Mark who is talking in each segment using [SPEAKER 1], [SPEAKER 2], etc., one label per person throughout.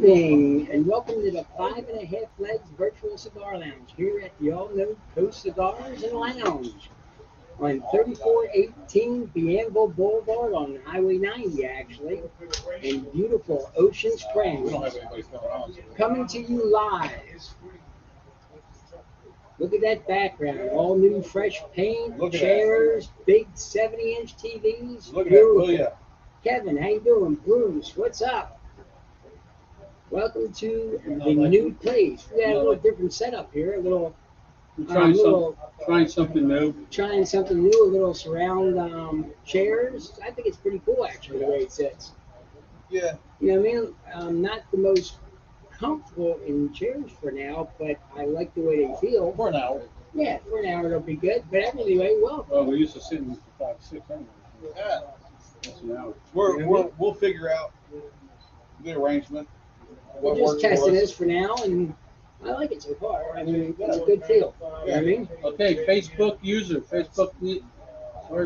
[SPEAKER 1] evening, and welcome to the Five and a Half Legs Virtual Cigar Lounge here at the all-new Coast Cigars and Lounge on 3418 Bienville Boulevard on Highway 90, actually, in beautiful Ocean Springs. Coming to you live. Look at that background, all new fresh paint, chairs, big 70-inch TVs.
[SPEAKER 2] Look at that, will ya?
[SPEAKER 1] Kevin, how you doing? Bruce, what's up? Welcome to the new place. We got a little different setup here.
[SPEAKER 3] Trying something new.
[SPEAKER 1] Trying something new. A little surround chairs. I think it's pretty cool, actually, the way it sits.
[SPEAKER 2] Yeah.
[SPEAKER 1] You know what I mean? Not the most comfortable in chairs for now, but I like the way they feel.
[SPEAKER 2] For an hour.
[SPEAKER 1] Yeah, for an hour it'll be good. But anyway,
[SPEAKER 3] Well, we used to sit in for 5, 6 anyway.
[SPEAKER 2] Yeah.
[SPEAKER 3] That's an hour.
[SPEAKER 2] We'll figure out the arrangement.
[SPEAKER 1] We're just testing this for now, and I like it so far. I mean, it's a good feel. You know what I mean?
[SPEAKER 3] Okay, Facebook user. Sorry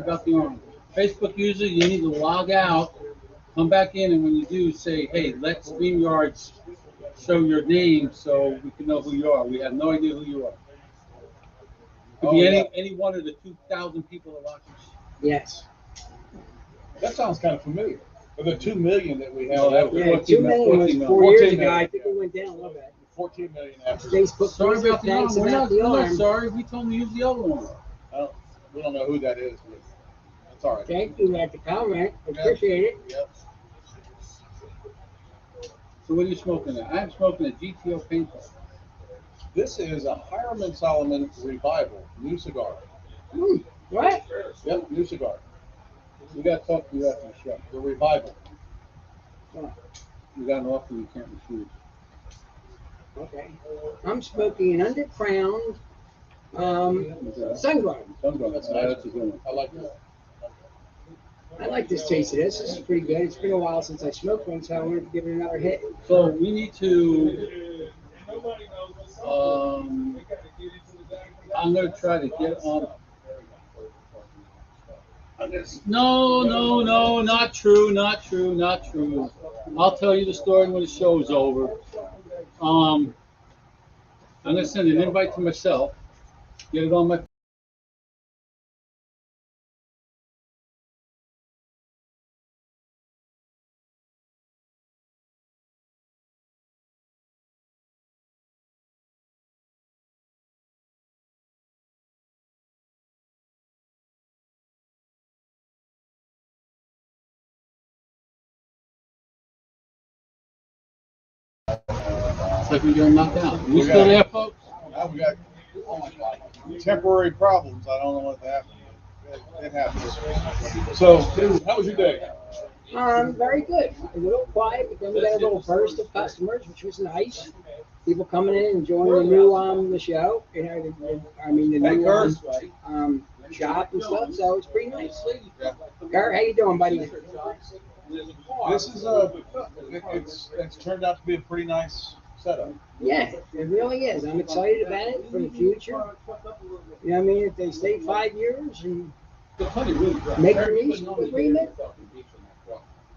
[SPEAKER 3] about the arm. Facebook user, you need to log out, come back in, and when you do, say, hey, let StreamYard show your name so we can know who you are. We have no idea who you are. Could be any one of the 2,000 people that watch us.
[SPEAKER 1] Yes.
[SPEAKER 2] That sounds kind of familiar. Or the 2 million that we have.
[SPEAKER 3] No, that was
[SPEAKER 1] Yeah, 2 million was 4
[SPEAKER 2] 14
[SPEAKER 1] years ago.
[SPEAKER 2] million.
[SPEAKER 1] I think it went down a little bit.
[SPEAKER 2] 14 million after.
[SPEAKER 1] Facebook,
[SPEAKER 3] Sorry about the arm.
[SPEAKER 1] thanks
[SPEAKER 3] We're
[SPEAKER 1] about
[SPEAKER 3] not,
[SPEAKER 1] the
[SPEAKER 3] we're not
[SPEAKER 1] arm.
[SPEAKER 3] sorry. We told them to use the other one.
[SPEAKER 2] We don't know who that is, but it's all right.
[SPEAKER 1] Thank you at the comment. Appreciate it.
[SPEAKER 2] Yep.
[SPEAKER 3] So what are you smoking at? I'm smoking a GTO paintball.
[SPEAKER 2] This is a Hiram Solomon Revival new cigar.
[SPEAKER 1] What?
[SPEAKER 2] Yep, new cigar.
[SPEAKER 3] We got to talk to you after the show.
[SPEAKER 2] The Revival.
[SPEAKER 3] We got an offer you can't refuse.
[SPEAKER 1] Okay. I'm smoking an undercrowned sun-grown.
[SPEAKER 2] That's nice.
[SPEAKER 3] That's a good one.
[SPEAKER 2] I like that.
[SPEAKER 1] I like this taste of this. This is pretty good. It's been a while since I smoked one, so I wanted to give it another hit.
[SPEAKER 3] So we need to. I'm gonna try to get on. No, not true. I'll tell you the story when the show's over. I'm gonna send an invite to myself. Get it on my. It's like we're getting knocked out. You still there, folks?
[SPEAKER 2] Now we got temporary problems. I don't know what happened. It happens. So, how was your day?
[SPEAKER 1] Very good. A little quiet, but then we got a little burst of customers, which was nice. People coming in, enjoying the new the show. You know, the new shop and stuff. So it's pretty nice.
[SPEAKER 2] Yeah.
[SPEAKER 1] Gar, how you doing, buddy?
[SPEAKER 2] This is it's turned out to be a pretty nice setup.
[SPEAKER 1] Yeah, it really is. I'm excited about it for the future. You know what I mean? If they stay 5 years and make a lease agreement,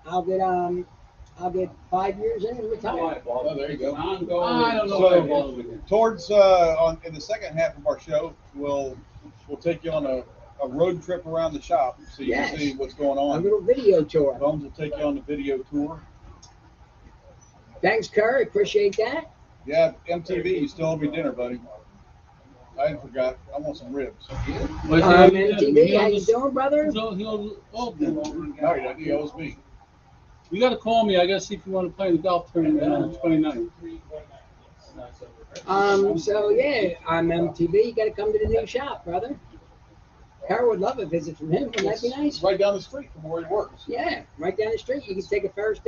[SPEAKER 1] I'll get 5 years in and retire.
[SPEAKER 2] Oh, there you go.
[SPEAKER 3] I don't know.
[SPEAKER 2] So, towards in the second half of our show, we'll take you on a road trip around the shop so you can see what's going
[SPEAKER 1] A
[SPEAKER 2] on.
[SPEAKER 1] little video tour.
[SPEAKER 2] Bones will take you on the video tour.
[SPEAKER 1] Thanks, Kerr. Appreciate that.
[SPEAKER 2] Yeah, MTV, you still owe me dinner, buddy. I forgot. I want some ribs.
[SPEAKER 1] MTV, how you doing, brother?
[SPEAKER 2] No, he doesn't. He owes me.
[SPEAKER 3] You got to call me. I got to see if you want to play in the golf tournament on the 29th.
[SPEAKER 1] So yeah, I'm MTV. You got to come to the new shop, brother. Kerr would love a visit from him. Wouldn't that be nice?
[SPEAKER 2] It's right down the street from where he works.
[SPEAKER 1] Yeah, right down the street. You can take a Ferris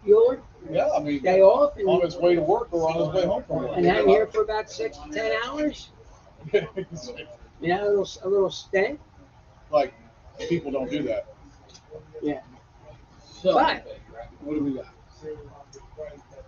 [SPEAKER 1] Bueller
[SPEAKER 2] Yeah, I mean,
[SPEAKER 1] day off and
[SPEAKER 2] on his way to work or on his way home from work.
[SPEAKER 1] and hang here for about 6 to 10 hours. You know, a little stint.
[SPEAKER 2] Like, people don't do that.
[SPEAKER 1] Yeah.
[SPEAKER 3] So,
[SPEAKER 1] But
[SPEAKER 3] what do we got?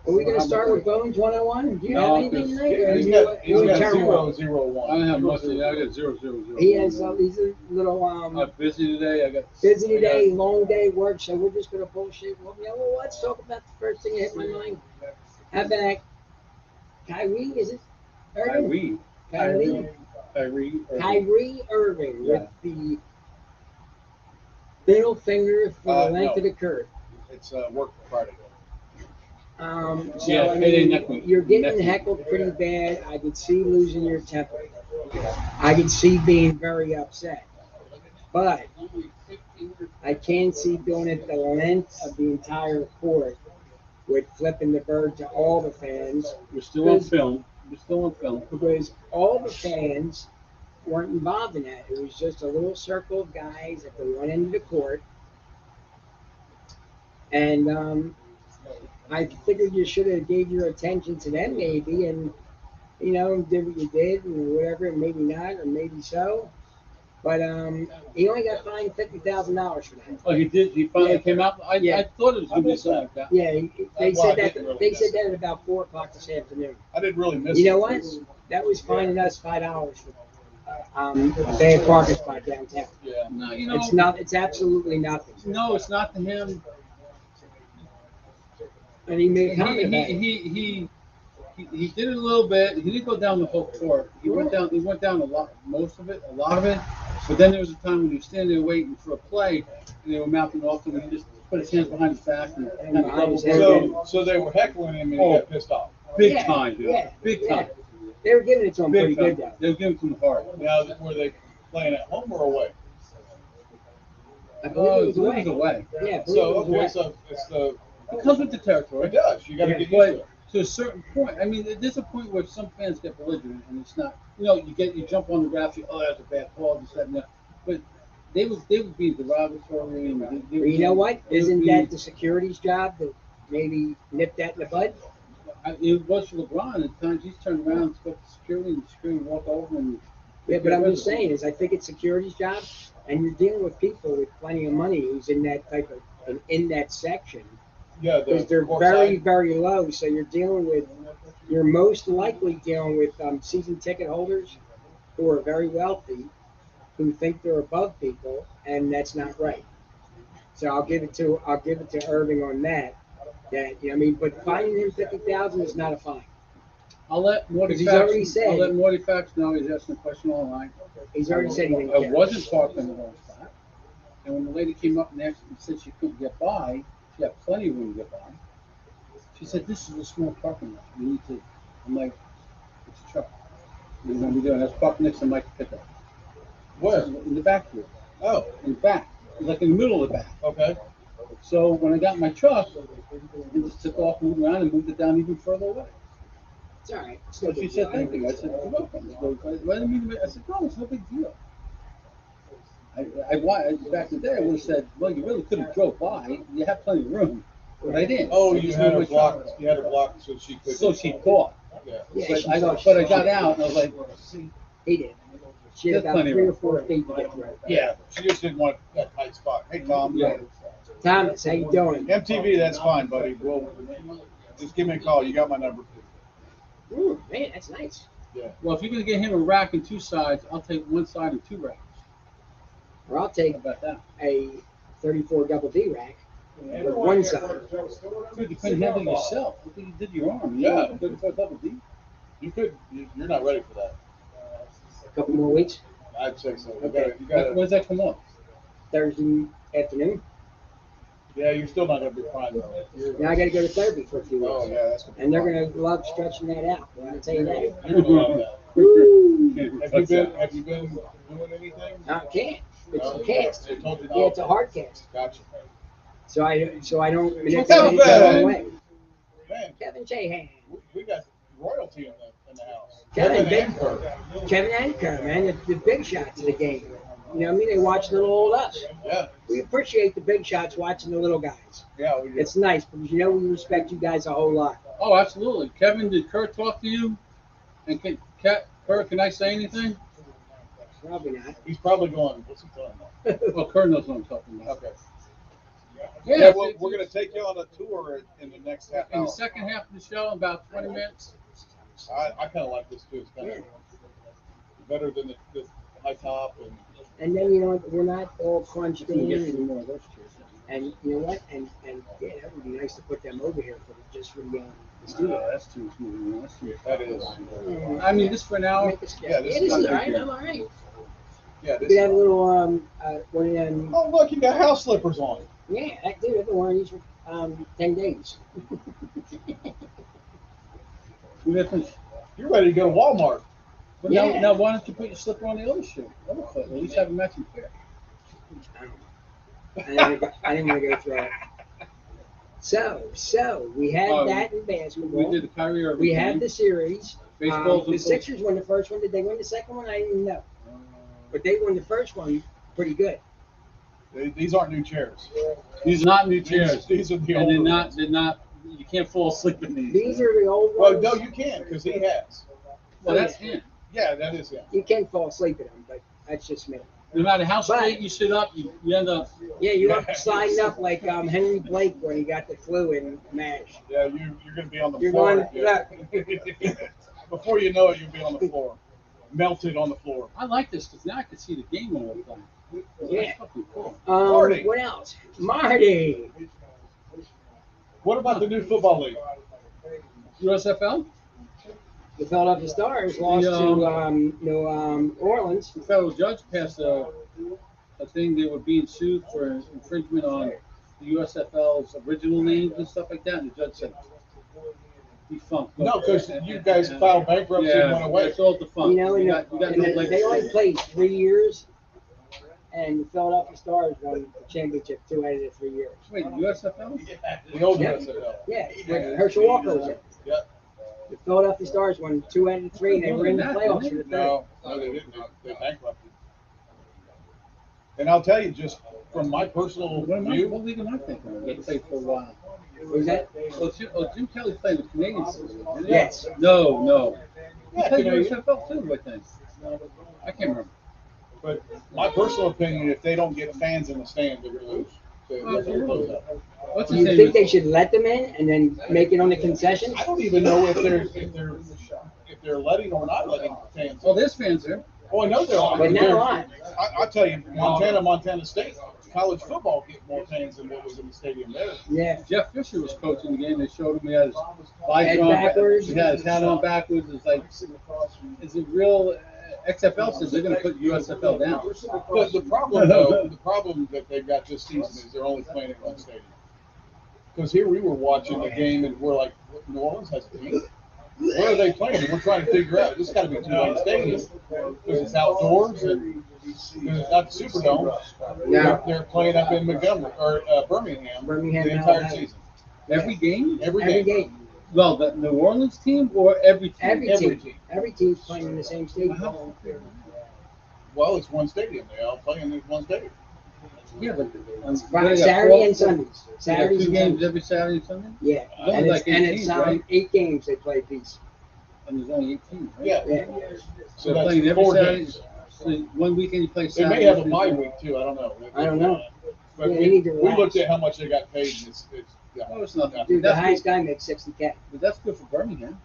[SPEAKER 1] Are we gonna start with Bones 101? Do you
[SPEAKER 3] No,
[SPEAKER 1] have anything tonight? Or
[SPEAKER 2] He's
[SPEAKER 1] you,
[SPEAKER 2] got
[SPEAKER 1] you in turmoil?
[SPEAKER 2] 001.
[SPEAKER 3] I don't have much. I got 000.
[SPEAKER 1] He has he's a little
[SPEAKER 3] I'm busy today. I got
[SPEAKER 1] busy today, long day work, so we're just gonna bullshit. Well, let's talk about the first thing that hit my mind. How about Kyrie? Is it Irving?
[SPEAKER 3] Kyrie.
[SPEAKER 1] Kyrie Irving
[SPEAKER 3] Yeah.
[SPEAKER 1] with the middle finger for the length
[SPEAKER 2] No.
[SPEAKER 1] of the curve.
[SPEAKER 2] It's work Friday.
[SPEAKER 1] So
[SPEAKER 3] Yeah,
[SPEAKER 1] I
[SPEAKER 3] payday
[SPEAKER 1] mean,
[SPEAKER 3] next week.
[SPEAKER 1] you're getting
[SPEAKER 3] Next week.
[SPEAKER 1] heckled pretty bad. I could see losing your temper. I could see being very upset. But I can see doing it the length of the entire court with flipping the bird to all the fans
[SPEAKER 3] We're still on film.
[SPEAKER 1] because all the fans weren't involved in that. It was just a little circle of guys at the one end of the court. And I figured you should have gave your attention to them maybe and, did what you did and whatever, maybe not or maybe so. But he only got fined $50,000 for that.
[SPEAKER 3] Oh, he did. He finally came out. I thought it was going to be something like that.
[SPEAKER 1] Yeah, they
[SPEAKER 2] Well, I
[SPEAKER 1] said that.
[SPEAKER 2] didn't really
[SPEAKER 1] They
[SPEAKER 2] miss
[SPEAKER 1] said
[SPEAKER 2] it.
[SPEAKER 1] that at about 4 o'clock this afternoon.
[SPEAKER 2] I didn't really miss it.
[SPEAKER 1] You know what? That was fining us $5 for a bad parking spot downtown.
[SPEAKER 2] Yeah.
[SPEAKER 3] No,
[SPEAKER 1] It's not. It's absolutely nothing.
[SPEAKER 3] No, it's not to him.
[SPEAKER 1] And he made a comment about it.
[SPEAKER 3] He did it a little bit. He didn't go down the whole court. He went down. He went down a lot of it. But then there was a time when he was standing there waiting for a play, and they were mouthing off to him. And he just put his hands behind his back and kind of
[SPEAKER 1] behind his
[SPEAKER 3] doubled
[SPEAKER 1] head.
[SPEAKER 2] So they were heckling him and he got pissed off.
[SPEAKER 3] Big
[SPEAKER 1] Yeah,
[SPEAKER 3] time, dude.
[SPEAKER 1] yeah,
[SPEAKER 3] Big
[SPEAKER 1] yeah.
[SPEAKER 3] time.
[SPEAKER 1] They were giving it to him pretty
[SPEAKER 3] Big time.
[SPEAKER 1] good though.
[SPEAKER 3] They were giving it to him hard.
[SPEAKER 2] Now, were they playing at home or away?
[SPEAKER 1] I believe it was
[SPEAKER 3] It was
[SPEAKER 1] away.
[SPEAKER 3] away.
[SPEAKER 1] Yeah, I believe
[SPEAKER 2] So,
[SPEAKER 1] it was
[SPEAKER 2] okay,
[SPEAKER 1] away.
[SPEAKER 2] so it's the.
[SPEAKER 3] It comes with the territory.
[SPEAKER 2] It does. You got to
[SPEAKER 1] Yeah,
[SPEAKER 2] get used to it.
[SPEAKER 3] But to a certain point, I mean, there's a point where some fans get belligerent, and it's not. You jump on the ref. That's a bad call. This, that, and that. But they would be derogatory. And they
[SPEAKER 1] You know what?
[SPEAKER 3] they would
[SPEAKER 1] Isn't
[SPEAKER 3] be-
[SPEAKER 1] that the security's job to maybe nip that in the bud?
[SPEAKER 3] It was for LeBron. At times he's turned around, spoke to security, and the security walked over and.
[SPEAKER 1] Yeah, but I'm just saying is I think it's security's job, and you're dealing with people with plenty of money who's in that type of in that section
[SPEAKER 2] Yeah,
[SPEAKER 1] because they're
[SPEAKER 2] court
[SPEAKER 1] very
[SPEAKER 2] side.
[SPEAKER 1] very low. So you're most likely dealing with season ticket holders who are very wealthy, who think they're above people, and that's not right. So I'll give it to Irving on that. But fining him 50,000 is not a fine.
[SPEAKER 3] I'll let Morty
[SPEAKER 1] Because he's
[SPEAKER 3] Fax.
[SPEAKER 1] already said-
[SPEAKER 3] I'll let Morty Fax know he's asking a question online.
[SPEAKER 1] He's already said he didn't
[SPEAKER 3] I
[SPEAKER 1] care.
[SPEAKER 3] wasn't parked in the wrong spot. And when the lady came up next and said she couldn't get by, she had plenty of room to get by. She said, "This is a small parking lot. You need to." I'm like, "It's a truck. What are you going to be doing?" I was parked next to Mike pickup.
[SPEAKER 2] Where?
[SPEAKER 3] In the back here.
[SPEAKER 2] Oh,
[SPEAKER 3] In the back. Like in the middle of the back.
[SPEAKER 2] okay.
[SPEAKER 3] So when I got in my truck, I just took off, moved around, and moved it down even further away.
[SPEAKER 1] It's all right. It's no
[SPEAKER 3] So she
[SPEAKER 1] big
[SPEAKER 3] said,
[SPEAKER 1] deal.
[SPEAKER 3] "Thank you." I said, "You're welcome." She goes, "Why didn't you?" I said, "No, it's no big deal." Back in the day, I would have said, "Well, you really could have drove by. You have plenty of room." But I didn't.
[SPEAKER 2] Oh,
[SPEAKER 3] I
[SPEAKER 2] you
[SPEAKER 3] just
[SPEAKER 2] had her
[SPEAKER 3] moved my truck.
[SPEAKER 2] blocked. You had her blocked so she could.
[SPEAKER 3] So she thought.
[SPEAKER 2] Yeah.
[SPEAKER 1] Yeah,
[SPEAKER 3] But
[SPEAKER 1] she
[SPEAKER 3] I,
[SPEAKER 1] thought
[SPEAKER 3] but I got out and I was like,
[SPEAKER 1] He did. She had
[SPEAKER 3] There's
[SPEAKER 1] about
[SPEAKER 3] plenty
[SPEAKER 1] 3
[SPEAKER 3] of
[SPEAKER 1] or 4 feet to get through.
[SPEAKER 2] Yeah. She just didn't want that tight spot. Hey, Tom.
[SPEAKER 3] Yeah.
[SPEAKER 1] Thomas, how you doing?
[SPEAKER 2] MTV, that's fine, buddy. Well, just give me a call. You got my number.
[SPEAKER 1] Ooh, man, that's nice.
[SPEAKER 2] Yeah.
[SPEAKER 3] well, if you're going to get him a rack and two sides, I'll take one side and two racks.
[SPEAKER 1] Or I'll
[SPEAKER 3] How
[SPEAKER 1] take
[SPEAKER 3] about that?
[SPEAKER 1] a 34 double D rack with one side.
[SPEAKER 3] Dude, you couldn't handle yourself. Look what you did to your arm.
[SPEAKER 2] Yeah.
[SPEAKER 3] You couldn't put double D.
[SPEAKER 2] You could. You're not ready for that.
[SPEAKER 1] A couple more weeks.
[SPEAKER 2] I'd say so. You
[SPEAKER 1] Okay.
[SPEAKER 2] gotta.
[SPEAKER 3] When's that come up?
[SPEAKER 1] Thursday afternoon.
[SPEAKER 2] Yeah, you're still not gonna be fine though.
[SPEAKER 1] Now I got to go to therapy for a few weeks.
[SPEAKER 2] Oh yeah, that's gonna be
[SPEAKER 1] And they're
[SPEAKER 2] fine.
[SPEAKER 1] going to love stretching that out. I'm going to tell you that.
[SPEAKER 2] You're gonna love that.
[SPEAKER 1] Woo!
[SPEAKER 2] Have you been doing anything?
[SPEAKER 1] I can't. It's a cast.
[SPEAKER 2] They told you
[SPEAKER 1] Yeah,
[SPEAKER 2] no.
[SPEAKER 1] it's a hard cast.
[SPEAKER 2] Gotcha.
[SPEAKER 1] So I don't manipulate
[SPEAKER 2] Kevin
[SPEAKER 1] it the wrong
[SPEAKER 2] Bang.
[SPEAKER 1] way.
[SPEAKER 2] Man,
[SPEAKER 1] Kevin Shahan.
[SPEAKER 2] we got royalty in the house.
[SPEAKER 1] Kevin,
[SPEAKER 2] and
[SPEAKER 1] big-
[SPEAKER 2] Kurt.
[SPEAKER 1] Kevin and Kerr, man, the big shots of the game. You know what I mean? They watch little old us.
[SPEAKER 2] Yeah,
[SPEAKER 1] We appreciate the big shots watching the little guys.
[SPEAKER 2] yeah. We
[SPEAKER 1] It's nice because we respect you guys a whole lot.
[SPEAKER 3] Oh, absolutely. Kevin, did Kurt talk to you? And Kurt, can I say anything?
[SPEAKER 1] Probably not.
[SPEAKER 2] He's probably going. What's he talking about?
[SPEAKER 3] Well, Kurt knows what I'm talking about.
[SPEAKER 2] Okay. Yeah, well, we're going to take you on a tour in the next half
[SPEAKER 3] In
[SPEAKER 2] hour.
[SPEAKER 3] the second half of the show, about 20 minutes.
[SPEAKER 2] I kind of like this too. It's kind of better than the high top.
[SPEAKER 1] And then, you know, we're not all crunched
[SPEAKER 3] If we
[SPEAKER 1] in.
[SPEAKER 3] get some
[SPEAKER 1] And,
[SPEAKER 3] more of those chairs.
[SPEAKER 1] and you know what? And yeah, that would be nice to put them over here just for the studio.
[SPEAKER 3] That's too smooth. That's too
[SPEAKER 2] That is.
[SPEAKER 3] I mean, just for now.
[SPEAKER 1] Make this,
[SPEAKER 2] Yeah,
[SPEAKER 1] yeah,
[SPEAKER 2] this
[SPEAKER 1] this
[SPEAKER 2] is
[SPEAKER 1] is
[SPEAKER 2] not
[SPEAKER 1] all right.
[SPEAKER 2] big
[SPEAKER 1] I'm all right.
[SPEAKER 2] Yeah,
[SPEAKER 1] We
[SPEAKER 2] this.
[SPEAKER 1] could have a little one of them.
[SPEAKER 2] Oh, look, you got house slippers on.
[SPEAKER 1] Yeah, I've been wearing these for 10 days.
[SPEAKER 2] You're ready to go to Walmart.
[SPEAKER 3] But
[SPEAKER 1] Yeah.
[SPEAKER 3] now, why don't you put your slipper on the other shoe? Other foot. At least have a matching pair.
[SPEAKER 1] I didn't want to go through it. So we had that in basketball.
[SPEAKER 3] We did the Kyrie Irving
[SPEAKER 1] We
[SPEAKER 3] thing.
[SPEAKER 1] had the series.
[SPEAKER 3] Baseball.
[SPEAKER 1] The Sixers won the first one. Did they win the second one? I didn't know. But they won the first one pretty good.
[SPEAKER 2] These aren't new chairs.
[SPEAKER 3] These are not new chairs.
[SPEAKER 2] These are the
[SPEAKER 3] And
[SPEAKER 2] old
[SPEAKER 3] they're
[SPEAKER 2] ones.
[SPEAKER 3] not. You can't fall asleep in these.
[SPEAKER 1] These are the old
[SPEAKER 2] Well,
[SPEAKER 1] ones.
[SPEAKER 2] no, you can because he has.
[SPEAKER 3] Well, that's him.
[SPEAKER 2] Yeah, that is him.
[SPEAKER 1] You can fall asleep in them, but that's just me.
[SPEAKER 3] No matter how
[SPEAKER 1] But-
[SPEAKER 3] straight you sit up, you end up.
[SPEAKER 1] Yeah, you up sliding up like Henry Blake when he got the flu in MASH.
[SPEAKER 2] Yeah, you're going to be on the
[SPEAKER 1] You're
[SPEAKER 2] floor.
[SPEAKER 1] going,
[SPEAKER 2] yeah.
[SPEAKER 1] look,
[SPEAKER 2] Before you know it, you'll be on the floor, melted on the floor.
[SPEAKER 3] I like this because now I can see the game when we're playing.
[SPEAKER 1] Yeah.
[SPEAKER 3] That's fucking cool.
[SPEAKER 2] Marty.
[SPEAKER 1] What else? Marty.
[SPEAKER 2] What about the new football league?
[SPEAKER 3] USFL?
[SPEAKER 1] The Philadelphia Stars lost to New Orleans.
[SPEAKER 3] The federal judge passed a thing. They were being sued for infringement on the USFL's original names and stuff like that. And the judge said, defunct.
[SPEAKER 2] No, because you guys filed bankruptcy and went away.
[SPEAKER 3] It's all defunct.
[SPEAKER 1] You know,
[SPEAKER 3] you
[SPEAKER 1] and
[SPEAKER 3] got no
[SPEAKER 1] they
[SPEAKER 3] legacy.
[SPEAKER 1] only played 3 years, and the Philadelphia Stars won the championship 2 out of the 3 years.
[SPEAKER 3] Wait, USFL?
[SPEAKER 2] The old
[SPEAKER 1] Yeah.
[SPEAKER 2] USFL.
[SPEAKER 1] Yeah, when Herschel Walker was in.
[SPEAKER 2] Yep.
[SPEAKER 1] The Philadelphia Stars won 2 out of the 3, and they were in the playoffs for the third.
[SPEAKER 2] No, they didn't. They bankrupted. And I'll tell you, just from my personal
[SPEAKER 3] What
[SPEAKER 2] view,
[SPEAKER 3] league am I thinking of? They played for a while.
[SPEAKER 1] Was that?
[SPEAKER 3] Jim Kelly played with Canadian system, didn't he?
[SPEAKER 1] Yes.
[SPEAKER 3] No. He
[SPEAKER 2] Yeah,
[SPEAKER 3] played
[SPEAKER 2] Canadian.
[SPEAKER 3] USFL too, I think. I can't remember.
[SPEAKER 2] but my personal opinion, if they don't get fans in the stands, they're going to lose. They're gonna close up.
[SPEAKER 3] What's
[SPEAKER 1] Do
[SPEAKER 3] his
[SPEAKER 1] you
[SPEAKER 3] name?
[SPEAKER 1] think they should let them in and then make it on the concessions?
[SPEAKER 2] I don't even know if they're letting or not letting fans.
[SPEAKER 3] Well, there's fans there.
[SPEAKER 2] Oh, I know there are.
[SPEAKER 1] But not a lot.
[SPEAKER 2] I'll tell you, Montana State, college football get more fans than what was in the stadium there.
[SPEAKER 1] Yeah.
[SPEAKER 3] Jeff Fisher was coaching the game. They showed him he had his visor
[SPEAKER 1] Head
[SPEAKER 3] on
[SPEAKER 1] backwards.
[SPEAKER 3] He had his hat on backwards. It's like, is it real? XFL says they're going to put USFL down.
[SPEAKER 2] The problem, though, the problem that they've got this season is they're only playing at one stadium. Because here we were watching the game and we're like, New Orleans has a team. Where are they playing? And we're trying to figure out. This got to be two-lane stadium because it's outdoors and it's not the Superdome.
[SPEAKER 1] No.
[SPEAKER 2] They're playing up in Montgomery or Birmingham
[SPEAKER 1] Birmingham,
[SPEAKER 2] the entire
[SPEAKER 1] Alabama.
[SPEAKER 2] season.
[SPEAKER 3] Every game?
[SPEAKER 2] Every
[SPEAKER 1] Every
[SPEAKER 2] game.
[SPEAKER 1] game.
[SPEAKER 3] Well, the New Orleans team or every team?
[SPEAKER 1] Every team. Every team's playing in the same stadium.
[SPEAKER 2] Well, it's one stadium. They all play in one stadium.
[SPEAKER 3] Yeah, but
[SPEAKER 1] Saturday and Sundays. Saturdays
[SPEAKER 3] Two
[SPEAKER 1] and
[SPEAKER 3] games
[SPEAKER 1] Sundays.
[SPEAKER 3] every Saturday and Sunday?
[SPEAKER 1] Yeah.
[SPEAKER 3] Only
[SPEAKER 1] And
[SPEAKER 3] like
[SPEAKER 1] it's, and
[SPEAKER 3] 18,
[SPEAKER 1] it's
[SPEAKER 3] right?
[SPEAKER 1] 8 games they play apiece.
[SPEAKER 3] And there's only 18, right?
[SPEAKER 2] Yeah.
[SPEAKER 1] Yeah.
[SPEAKER 2] So
[SPEAKER 3] They're playing
[SPEAKER 2] that's
[SPEAKER 3] every
[SPEAKER 2] 4
[SPEAKER 3] Saturday.
[SPEAKER 2] games.
[SPEAKER 3] So one weekend you play
[SPEAKER 2] They
[SPEAKER 3] Saturday.
[SPEAKER 2] may have a
[SPEAKER 3] Tuesday.
[SPEAKER 2] bye week too. I don't know.
[SPEAKER 1] I don't know.
[SPEAKER 2] But
[SPEAKER 1] Yeah, they need to
[SPEAKER 2] we
[SPEAKER 1] relax.
[SPEAKER 2] looked at how much they got paid. And it's
[SPEAKER 3] No, it's nothing.
[SPEAKER 1] Dude, the
[SPEAKER 3] That's
[SPEAKER 1] highest
[SPEAKER 3] good.
[SPEAKER 1] guy makes 60K.
[SPEAKER 3] But that's good for Birmingham.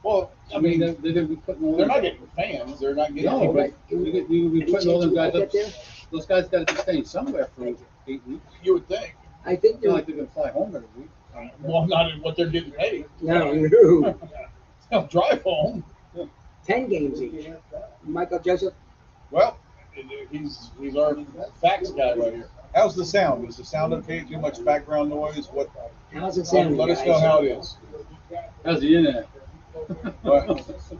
[SPEAKER 2] well.
[SPEAKER 3] I mean, they're going to be putting all
[SPEAKER 2] They're
[SPEAKER 3] them-
[SPEAKER 2] not getting fans. They're not getting.
[SPEAKER 3] No, but
[SPEAKER 1] Can we-
[SPEAKER 3] we will be
[SPEAKER 1] Any
[SPEAKER 3] putting all
[SPEAKER 1] chance
[SPEAKER 3] them
[SPEAKER 1] you
[SPEAKER 3] guys
[SPEAKER 1] put
[SPEAKER 3] up.
[SPEAKER 1] that there?
[SPEAKER 3] Those guys got to be staying somewhere for 8 weeks.
[SPEAKER 2] You would think.
[SPEAKER 1] I think
[SPEAKER 3] It's
[SPEAKER 1] they're
[SPEAKER 3] not like they're going to fly home every week.
[SPEAKER 2] Well, not in what they're getting paid.
[SPEAKER 1] no.
[SPEAKER 2] They'll drive home.
[SPEAKER 1] 10 games each. Michael Joseph.
[SPEAKER 2] Well, he's our facts guy right here. How's the sound? Is the sound okay? Too much background noise? What?
[SPEAKER 1] How's it sound?
[SPEAKER 2] Let us
[SPEAKER 1] guys?
[SPEAKER 2] know how it is.
[SPEAKER 3] How's the internet?
[SPEAKER 2] Well,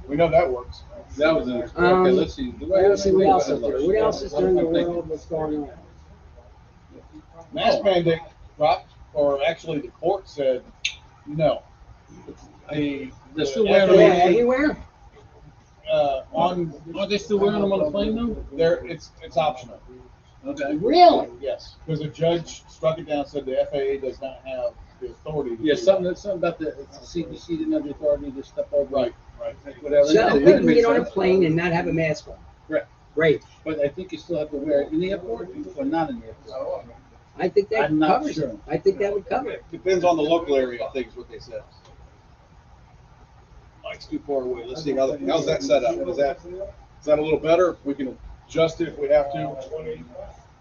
[SPEAKER 2] we know that works.
[SPEAKER 3] That was an okay. Let's see. Do I have
[SPEAKER 1] Let's see what
[SPEAKER 3] anything?
[SPEAKER 1] else is there. What else is there in the
[SPEAKER 3] I'm thinking.
[SPEAKER 1] world? What's going on?
[SPEAKER 2] Mask mandate dropped, or actually the court said no.
[SPEAKER 3] They're still wearing
[SPEAKER 1] Yeah,
[SPEAKER 3] them.
[SPEAKER 1] everywhere?
[SPEAKER 2] On
[SPEAKER 3] Are they still wearing them on the plane though?
[SPEAKER 2] there, it's optional.
[SPEAKER 3] Okay.
[SPEAKER 1] Really?
[SPEAKER 2] Yes, because a judge struck it down, said the FAA does not have the authority. To
[SPEAKER 3] Yeah,
[SPEAKER 2] do
[SPEAKER 3] something about the CDC didn't have the authority to step over.
[SPEAKER 2] that. Right.
[SPEAKER 3] Whatever.
[SPEAKER 1] So
[SPEAKER 3] And
[SPEAKER 1] we
[SPEAKER 3] it
[SPEAKER 1] can
[SPEAKER 3] makes
[SPEAKER 1] get on a
[SPEAKER 3] sense.
[SPEAKER 1] plane and not have a mask on.
[SPEAKER 3] Right.
[SPEAKER 1] Great.
[SPEAKER 3] But I think you still have to wear it in the airport or not in the airport.
[SPEAKER 1] I think that
[SPEAKER 3] I'm not
[SPEAKER 1] covers
[SPEAKER 3] sure.
[SPEAKER 1] it. I think that would cover it.
[SPEAKER 2] Depends on the local area, I think is what they said. Mike's too far away. Let's see, how's that set up? Is that a little better? We can adjust it if we have to.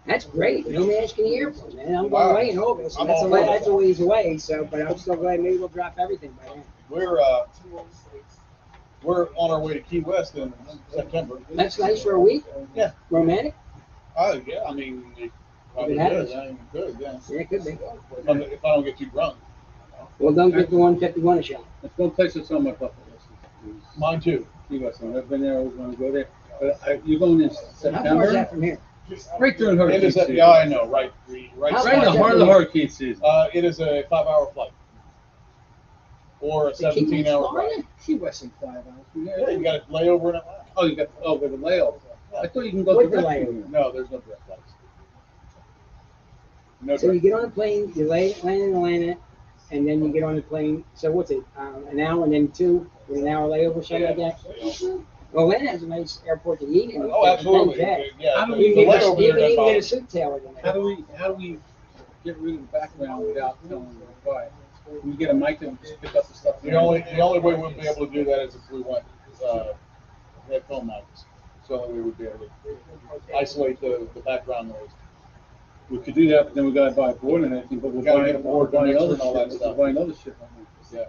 [SPEAKER 1] That's great. No mask in the airport, man. I'm
[SPEAKER 2] Wow.
[SPEAKER 1] going away in August.
[SPEAKER 2] I'm
[SPEAKER 1] That's
[SPEAKER 2] all for that.
[SPEAKER 1] that's a ways away. So, but I'm still glad maybe we'll drop everything by then.
[SPEAKER 2] We're on our way to Key West in September.
[SPEAKER 1] That's nice for a week.
[SPEAKER 2] Yeah.
[SPEAKER 1] Romantic.
[SPEAKER 2] Oh yeah, I mean, it probably
[SPEAKER 1] It happens.
[SPEAKER 2] could. I mean, it could, yeah.
[SPEAKER 1] Yeah, it could be.
[SPEAKER 2] If I don't get too drunk.
[SPEAKER 1] Well, don't get the 151 a shot.
[SPEAKER 3] That's one place that's on my bucket list.
[SPEAKER 2] Mine too.
[SPEAKER 3] Key West. I've been there. I always want to go there. But you're going in
[SPEAKER 1] How far is
[SPEAKER 3] September?
[SPEAKER 1] that from here?
[SPEAKER 3] Right during hurricane season.
[SPEAKER 2] Yeah, I know. Right.
[SPEAKER 1] How
[SPEAKER 3] Right in the
[SPEAKER 1] far
[SPEAKER 3] heart of the hurricane season.
[SPEAKER 2] It is a 5-hour flight. Or a
[SPEAKER 1] To Key West,
[SPEAKER 2] 17-hour flight.
[SPEAKER 1] Florida?
[SPEAKER 3] Key West in 5 hours.
[SPEAKER 2] Yeah, you got to lay over in Atlanta.
[SPEAKER 3] Oh, you got with the layover. I thought you can go
[SPEAKER 1] With the
[SPEAKER 3] direct.
[SPEAKER 1] layover.
[SPEAKER 2] No, there's no direct flights. No
[SPEAKER 1] So you
[SPEAKER 2] direct.
[SPEAKER 1] get on a plane, you land in Atlanta, and then you get on the plane. So what's it? An hour and then two with an hour layover, something like that. Well, Atlanta has a nice airport to eat in.
[SPEAKER 2] Oh, absolutely.
[SPEAKER 1] Yeah.
[SPEAKER 2] Yeah.
[SPEAKER 3] How do
[SPEAKER 2] the
[SPEAKER 3] we
[SPEAKER 1] You can
[SPEAKER 3] get
[SPEAKER 2] layover
[SPEAKER 1] even
[SPEAKER 2] there,
[SPEAKER 1] get a
[SPEAKER 2] that's
[SPEAKER 1] suit tail in
[SPEAKER 3] How
[SPEAKER 1] there.
[SPEAKER 3] do we get rid of the background without telling them why? We get a mic and just pick up the stuff.
[SPEAKER 2] the only way we'll be able to do that is if we went headphone mics. So we would be able to isolate the background noise.
[SPEAKER 3] We could do that, but then we gotta buy a board and everything, but we're
[SPEAKER 2] Gotta
[SPEAKER 3] buying,
[SPEAKER 2] get a board,
[SPEAKER 3] we're buying
[SPEAKER 2] mixer
[SPEAKER 3] other
[SPEAKER 2] and all that
[SPEAKER 3] shit.
[SPEAKER 2] stuff.
[SPEAKER 3] We're buying other shit right now.
[SPEAKER 2] Yeah.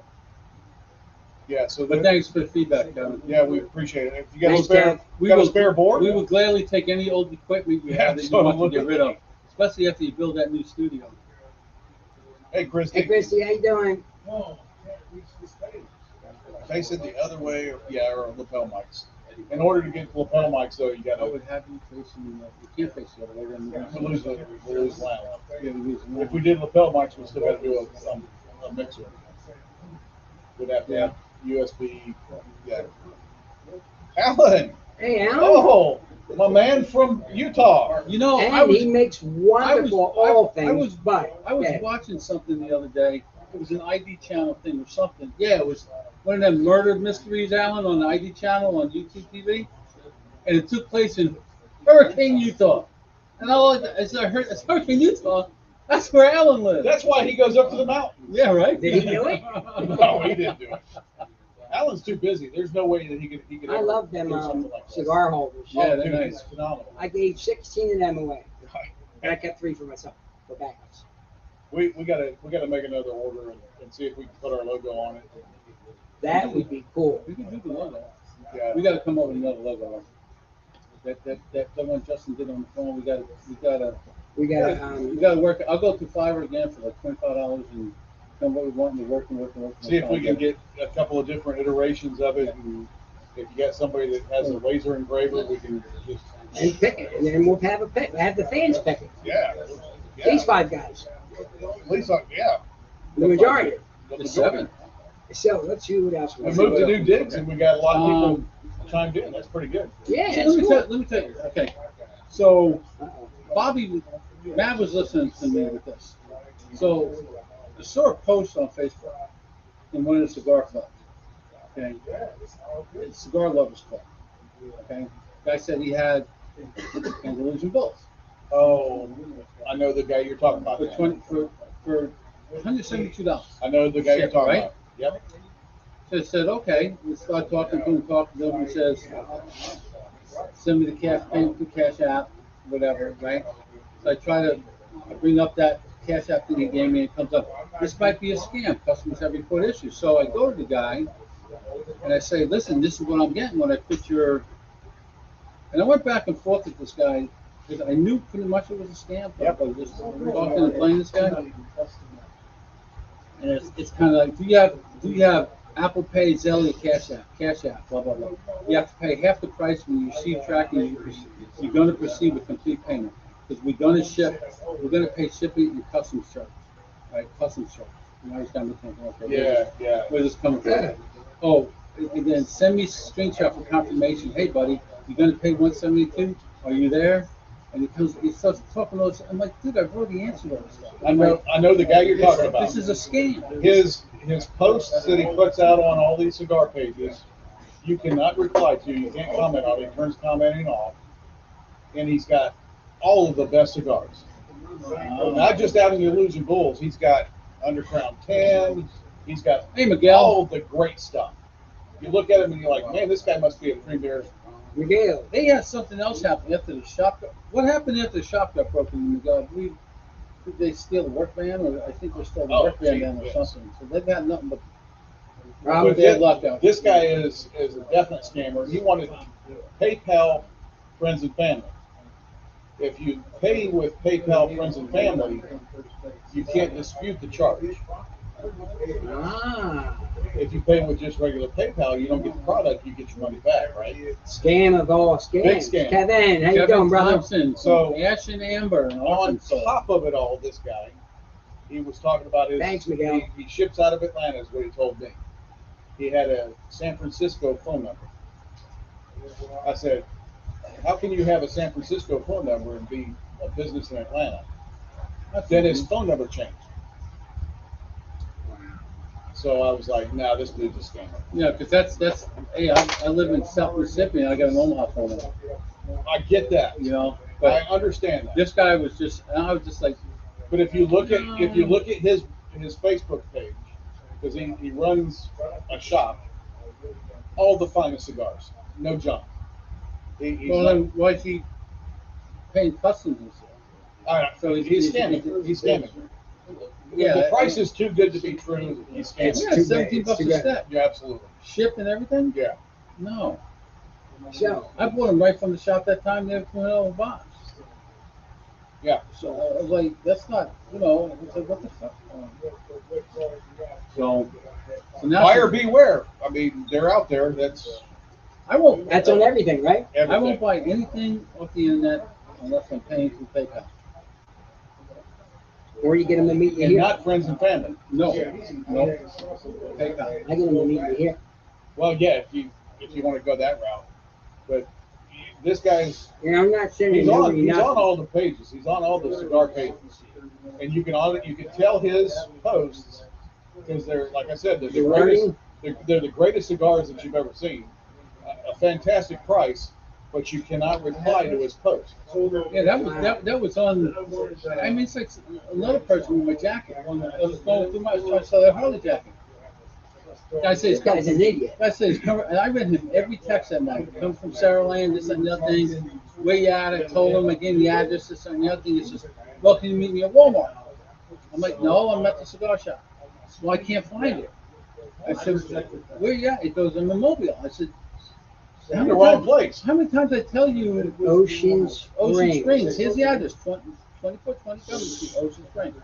[SPEAKER 2] Yeah. So
[SPEAKER 3] But thanks for the feedback, Kevin.
[SPEAKER 2] yeah, we appreciate it. If you got a
[SPEAKER 1] Thanks,
[SPEAKER 2] spare,
[SPEAKER 1] Kev.
[SPEAKER 3] We
[SPEAKER 2] got a
[SPEAKER 3] will-
[SPEAKER 2] spare board?
[SPEAKER 3] We would gladly take any old equipment you have that you want to get rid of, especially after you build that new studio.
[SPEAKER 2] Hey, Christy.
[SPEAKER 1] Hey, Christy, how you doing?
[SPEAKER 2] They said the other way, or lapel mics. In order to get lapel mics, though, you got
[SPEAKER 3] I
[SPEAKER 2] to
[SPEAKER 3] would have you facing, you can't face the other way, then
[SPEAKER 2] we'll lose lounge.
[SPEAKER 3] Yeah, we lose one.
[SPEAKER 2] If we did lapel mics, we still got to do a mixer. We'd have to have USB. Yeah. Alan.
[SPEAKER 1] Hey, Alan.
[SPEAKER 2] Oh, my man from Utah.
[SPEAKER 3] You know,
[SPEAKER 1] And he makes wonderful all things, but
[SPEAKER 3] I was
[SPEAKER 1] yeah.
[SPEAKER 3] watching something the other day. It was an ID channel thing or something. Yeah, it was one of them murder mysteries, Alan, on the ID channel on YouTube TV. And it took place in Hurricane, Utah. And as I heard, it's Hurricane, Utah. That's where Alan lives.
[SPEAKER 2] That's why he goes up to the mountain.
[SPEAKER 3] Yeah, right?
[SPEAKER 1] Did he do it?
[SPEAKER 2] No, he didn't do it. Alan's too busy. There's no way that he could.
[SPEAKER 1] I
[SPEAKER 2] ever
[SPEAKER 1] love them
[SPEAKER 2] do something like that.
[SPEAKER 1] cigar holders.
[SPEAKER 3] Yeah,
[SPEAKER 2] Oh,
[SPEAKER 3] they're
[SPEAKER 2] dude,
[SPEAKER 3] nice.
[SPEAKER 2] it's phenomenal.
[SPEAKER 1] I gave 16 of them away, and I kept 3 for myself for backups.
[SPEAKER 2] We gotta make another order and see if we can put our logo on it.
[SPEAKER 1] That would be cool.
[SPEAKER 3] We can do the logo.
[SPEAKER 2] Yeah.
[SPEAKER 3] We got to come up with another logo. That one Justin did on the phone. We got to work. I'll go through Fiverr again for like $25 and come what we want and work.
[SPEAKER 2] See if we can get a couple of different iterations of it. And if you got somebody that has a laser engraver, we can just
[SPEAKER 1] And pick it, and then we'll have a pick. Have the fans pick it.
[SPEAKER 2] yeah.
[SPEAKER 1] These 5 guys,
[SPEAKER 2] At least yeah.
[SPEAKER 1] the majority.
[SPEAKER 3] The 7.
[SPEAKER 1] So let's see what else.
[SPEAKER 2] We moved to new digs and we got a lot of people chimed in. That's pretty good.
[SPEAKER 1] Yeah,
[SPEAKER 3] Let
[SPEAKER 1] that's
[SPEAKER 3] me,
[SPEAKER 1] cool.
[SPEAKER 3] let me tell you. Okay, so
[SPEAKER 1] Uh-oh.
[SPEAKER 3] Bobby, Matt was listening to me with this. So I saw a post on Facebook in one of the cigar clubs. Okay, it's Cigar Lovers Club. Okay, guy said he had Andalusian Bulls
[SPEAKER 2] Oh, I know the guy you're talking about.
[SPEAKER 3] for $172.
[SPEAKER 2] I know the guy you're talking
[SPEAKER 3] Right?
[SPEAKER 2] about. Yep.
[SPEAKER 3] So I said, okay. We start talking to him. He says, send me the cash payment through Cash App, whatever, right? So I try to bring up that Cash App thing he gave me. It comes up, this might be a scam. Customers have report issues. So I go to the guy and I say, listen, this is what I'm getting when I put your. And I went back and forth with this guy because I knew pretty much it was a scam.
[SPEAKER 2] Yep.
[SPEAKER 3] I was just talking and playing this guy. And it's kind of like, do you have Apple Pay, Zelle, Cash App, blah, blah, blah. You have to pay half the price when you receive tracking. You're going to proceed with complete payment because we're going to pay shipping and customs charge, right? Customs charge. You know, he's kind of looking at it.
[SPEAKER 2] Yeah.
[SPEAKER 3] Where's this coming from? Oh, and then send me a screenshot for confirmation. Hey, buddy, you're going to pay $172? Are you there? And he starts talking all this. I'm like, dude, I've already answered all this stuff.
[SPEAKER 2] I know the guy you're talking about.
[SPEAKER 3] This is a scam.
[SPEAKER 2] His posts that he puts out on all these cigar pages, you cannot reply to. You can't comment on it. He turns commenting off, and he's got all of the best cigars. Not just out in the Illusion Bulls. He's got Underground 10. He's got
[SPEAKER 3] Hey, Miguel.
[SPEAKER 2] all the great stuff. You look at him and you're like, man, this guy must be a premier.
[SPEAKER 1] Miguel.
[SPEAKER 3] They had something else happen after the shop. What happened after the shop got broken, Miguel? Did they steal the work van, or I think they stole the work van down or
[SPEAKER 2] yes.
[SPEAKER 3] something. So they've had nothing but
[SPEAKER 2] But
[SPEAKER 3] bad luck out.
[SPEAKER 2] this guy is a definite scammer. He wanted PayPal friends and family. If you pay with PayPal friends and family, you can't dispute the charge.
[SPEAKER 1] Ah.
[SPEAKER 2] If you pay with just regular PayPal, you don't get the product, you get your money back, right?
[SPEAKER 1] Scam of all scams.
[SPEAKER 2] Big scam.
[SPEAKER 1] Kevin, how you
[SPEAKER 3] Kevin
[SPEAKER 1] doing, brother?
[SPEAKER 3] Thompson,
[SPEAKER 2] So-
[SPEAKER 3] Ash and Amber, and
[SPEAKER 2] On
[SPEAKER 3] Arkansas.
[SPEAKER 2] top of it all, this guy, he was talking about his.
[SPEAKER 1] Thanks, Miguel.
[SPEAKER 2] He ships out of Atlanta, is what he told me. He had a San Francisco phone number. I said, how can you have a San Francisco phone number and be a business in Atlanta? Then his phone number changed. So I was like, nah, this dude's a scammer.
[SPEAKER 3] Yeah, because that's. Hey, I live in South Mississippi, and I got an Omaha phone number.
[SPEAKER 2] I get that.
[SPEAKER 3] You know,
[SPEAKER 2] I
[SPEAKER 3] but
[SPEAKER 2] understand that.
[SPEAKER 3] this guy was just. And I was just like,
[SPEAKER 2] But if you look at his Facebook page, because he runs a shop, all the finest cigars, no junk. He's
[SPEAKER 3] well,
[SPEAKER 2] not-
[SPEAKER 3] then why is he paying customs and stuff?
[SPEAKER 2] so he's scamming. He's scamming.
[SPEAKER 3] Yeah,
[SPEAKER 2] the price is too good to be true. He's scamming.
[SPEAKER 3] Yeah,
[SPEAKER 1] too
[SPEAKER 3] $17
[SPEAKER 1] bad.
[SPEAKER 3] a
[SPEAKER 1] It's too
[SPEAKER 3] step.
[SPEAKER 2] Yeah, absolutely.
[SPEAKER 3] Shipped and everything?
[SPEAKER 2] Yeah.
[SPEAKER 3] No.
[SPEAKER 1] So,
[SPEAKER 3] I bought them right from the shop that time. They were $20 box.
[SPEAKER 2] Yeah.
[SPEAKER 3] So I was like, that's not, I was like, what the fuck? So now
[SPEAKER 2] Buyer beware. I mean, they're out there. That's
[SPEAKER 3] I won't.
[SPEAKER 1] that's on everything, right?
[SPEAKER 2] everything.
[SPEAKER 3] I won't buy anything off the internet unless I'm paying through PayPal.
[SPEAKER 1] Or you get them to meet you
[SPEAKER 2] And
[SPEAKER 1] here.
[SPEAKER 2] not friends and family.
[SPEAKER 3] No, PayPal.
[SPEAKER 1] I get them to meet you here.
[SPEAKER 2] Well, yeah, if you want to go that route, but this guy's
[SPEAKER 1] I'm not sending
[SPEAKER 2] he's on
[SPEAKER 1] nobody nothing.
[SPEAKER 2] all the pages. He's on all the cigar pages, and you can tell his posts because they're, like I said, they're the
[SPEAKER 1] You're
[SPEAKER 2] greatest.
[SPEAKER 1] learning?
[SPEAKER 2] They're the greatest cigars that you've ever seen. A fantastic price, but you cannot reply to his post.
[SPEAKER 3] Yeah, that was on. I mean, it's like another person with my jacket. I was going through my, I was trying to sell a Harley jacket. Guy
[SPEAKER 1] This
[SPEAKER 3] says,
[SPEAKER 1] guy's an idiot.
[SPEAKER 3] Guy says, come, and I read him every text that night. Come from Sarah Land, this and the other thing. Where you at? I told him, I gave him the address, this and the other thing. He says, well, can you meet me at Walmart? I'm like, no, I'm at the cigar shop. Well, I can't find it. I said, where you at? He goes, I'm in Mobile. I said,
[SPEAKER 2] You're in the wrong place.
[SPEAKER 3] how many times I tell you
[SPEAKER 1] Ocean
[SPEAKER 3] Ocean
[SPEAKER 1] Springs.
[SPEAKER 3] Springs? Here's the address, 2427 Street, Ocean Springs.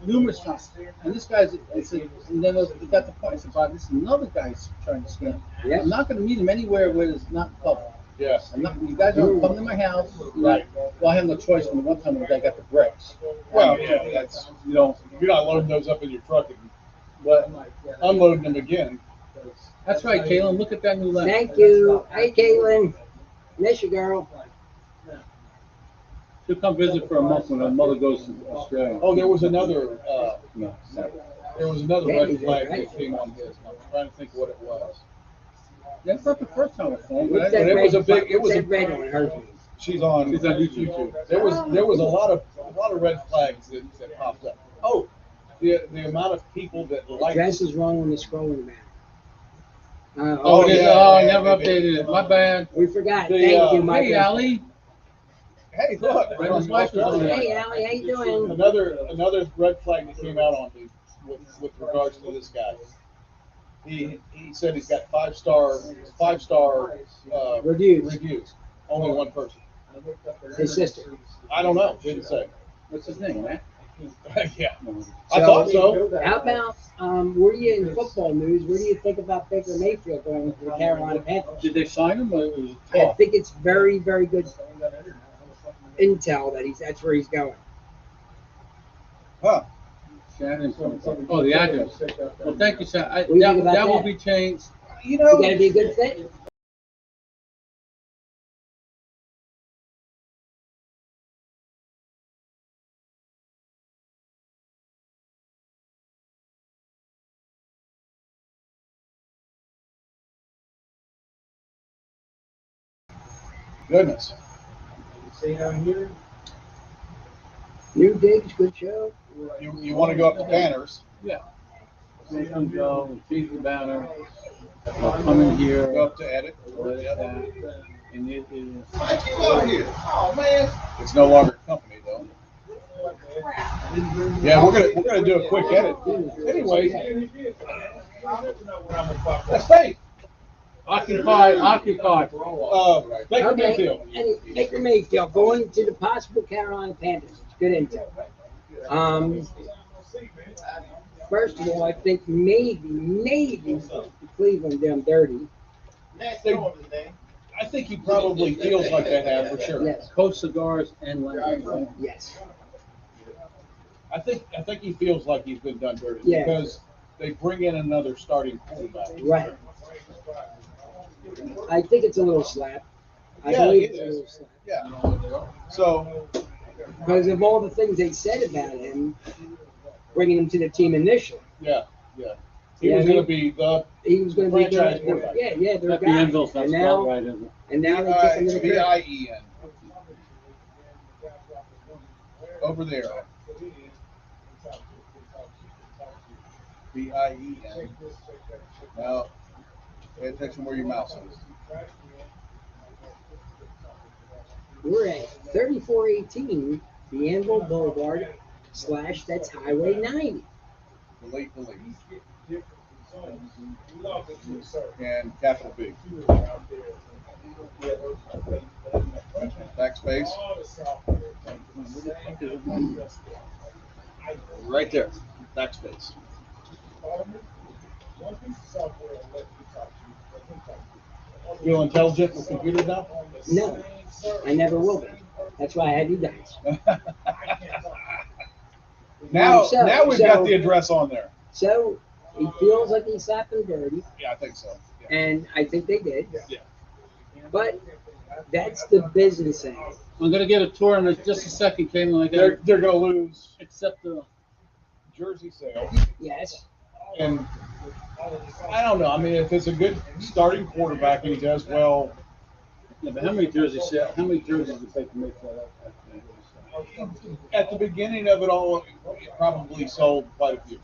[SPEAKER 3] Numerous times. And this guy's, I said, and then we got the point. I said, Bob, this is another guy's trying to scam.
[SPEAKER 1] Yeah.
[SPEAKER 3] I'm not going to meet him anywhere where it's not public.
[SPEAKER 2] Yes.
[SPEAKER 3] I'm not, you guys don't come to my house.
[SPEAKER 2] Right.
[SPEAKER 3] Well, I have no choice when the one time when the guy got the bricks.
[SPEAKER 2] Well, yeah, that's you're not loading those up in your truck and
[SPEAKER 3] But
[SPEAKER 2] unloading them again.
[SPEAKER 3] that's right, Caitlin. Look at that new lamp.
[SPEAKER 1] Thank you. Hey, Caitlin. Miss you, girl.
[SPEAKER 3] She'll come visit for a month when her mother goes to Australia.
[SPEAKER 2] Oh, there was another
[SPEAKER 3] No.
[SPEAKER 2] red flag that came on his. I'm trying to think what it was.
[SPEAKER 3] That's not the first time I phoned,
[SPEAKER 1] What's
[SPEAKER 3] but
[SPEAKER 1] that
[SPEAKER 2] it
[SPEAKER 1] red,
[SPEAKER 2] was a big- it was
[SPEAKER 1] what's
[SPEAKER 2] a-
[SPEAKER 1] that red on hers?
[SPEAKER 2] She's on
[SPEAKER 3] she's on YouTube.
[SPEAKER 2] There was a lot of red flags that popped up. Oh, the amount of people that like.
[SPEAKER 1] Address is wrong when you're scrolling down.
[SPEAKER 3] Oh, it is.
[SPEAKER 2] yeah,
[SPEAKER 3] Oh, I
[SPEAKER 2] yeah,
[SPEAKER 3] never
[SPEAKER 2] it
[SPEAKER 3] updated it. My bad.
[SPEAKER 1] We forgot.
[SPEAKER 2] The,
[SPEAKER 1] Thank you,
[SPEAKER 2] hey,
[SPEAKER 1] Michael.
[SPEAKER 3] Hey, Allie.
[SPEAKER 2] Hey, look,
[SPEAKER 3] Right, his wife is on there.
[SPEAKER 1] Hey, Allie, how you doing?
[SPEAKER 2] Another red flag that came out on me with regards to this guy. He said he's got five-star
[SPEAKER 1] Reviews.
[SPEAKER 2] Only one person.
[SPEAKER 1] His sister.
[SPEAKER 2] I don't know. Didn't say.
[SPEAKER 3] What's his name, man?
[SPEAKER 2] Yeah, I thought so.
[SPEAKER 1] How about, were you in football news? What do you think about Baker Mayfield going to the Carolina Panthers?
[SPEAKER 3] Did they sign him or it was
[SPEAKER 1] I
[SPEAKER 3] talk?
[SPEAKER 1] think it's very, very good intel that that's where he's going.
[SPEAKER 2] Huh?
[SPEAKER 3] Shannon. Oh, the address. Well, thank you, sir.
[SPEAKER 1] What do you think about
[SPEAKER 3] That will
[SPEAKER 1] that?
[SPEAKER 3] be changed.
[SPEAKER 2] You
[SPEAKER 1] You
[SPEAKER 2] know,
[SPEAKER 1] gotta be a good fit.
[SPEAKER 2] goodness.
[SPEAKER 1] New digs, good show.
[SPEAKER 2] You want to go up to Banners?
[SPEAKER 3] Yeah. So you can go, feed the banner, come in here,
[SPEAKER 2] Go up to edit.
[SPEAKER 3] let it that, and it is.
[SPEAKER 2] Oh man, it's no longer company though. Yeah, we're gonna do a quick edit. Anyway, that's Faith.
[SPEAKER 3] Occupied.
[SPEAKER 2] Baker
[SPEAKER 1] Okay,
[SPEAKER 2] Mayfield.
[SPEAKER 1] and Baker Mayfield going to the possible Carolina Panthers. It's good intel. First of all, I think maybe Cleveland done dirty.
[SPEAKER 2] I think he probably feels like they have for sure.
[SPEAKER 1] Yes,
[SPEAKER 3] Coast Cigars and Lamb.
[SPEAKER 1] yes.
[SPEAKER 2] I think he feels like he's been done dirty
[SPEAKER 1] Yeah.
[SPEAKER 2] because they bring in another starting quarterback.
[SPEAKER 1] Right. I think it's a little slap. I
[SPEAKER 2] Yeah,
[SPEAKER 1] believe
[SPEAKER 2] it
[SPEAKER 1] it's a
[SPEAKER 2] is.
[SPEAKER 1] little slap.
[SPEAKER 2] Yeah. So
[SPEAKER 1] Because of all the things they said about him, bringing him to the team initially.
[SPEAKER 2] yeah. He
[SPEAKER 1] Yeah,
[SPEAKER 2] was
[SPEAKER 1] I
[SPEAKER 2] going to
[SPEAKER 1] mean,
[SPEAKER 2] be the
[SPEAKER 1] He was going to be
[SPEAKER 2] franchise
[SPEAKER 1] their
[SPEAKER 2] quarterback.
[SPEAKER 1] their
[SPEAKER 3] That
[SPEAKER 1] guy.
[SPEAKER 3] Bienville's not
[SPEAKER 1] And
[SPEAKER 3] spelled
[SPEAKER 1] now,
[SPEAKER 3] right, is it?
[SPEAKER 1] and now they take him to the
[SPEAKER 2] Bien. Over there. Bien. Now, pay attention where your mouse is.
[SPEAKER 1] We're at 3418 Bienville Boulevard / that's Highway 90.
[SPEAKER 2] Delete. And capital B. Backspace. Right there. Backspace. Feel intelligent with computers now?
[SPEAKER 1] No, I never will be. That's why I had you guys.
[SPEAKER 2] Now we've got
[SPEAKER 1] So-
[SPEAKER 2] the address on there.
[SPEAKER 1] So he feels like he slapped him dirty,
[SPEAKER 2] Yeah, I think so. Yeah.
[SPEAKER 1] and I think they did.
[SPEAKER 2] Yeah.
[SPEAKER 1] But that's the business end.
[SPEAKER 3] I'm gonna get a tour in just a second, Caitlin. I gotta
[SPEAKER 2] They're going to lose
[SPEAKER 3] accept the.
[SPEAKER 2] jersey sales.
[SPEAKER 1] Yes.
[SPEAKER 2] And I don't know. I mean, if it's a good starting quarterback and he does well,
[SPEAKER 3] Yeah, but how many jerseys did they make that up?
[SPEAKER 2] at the beginning of it all, it probably sold quite a few.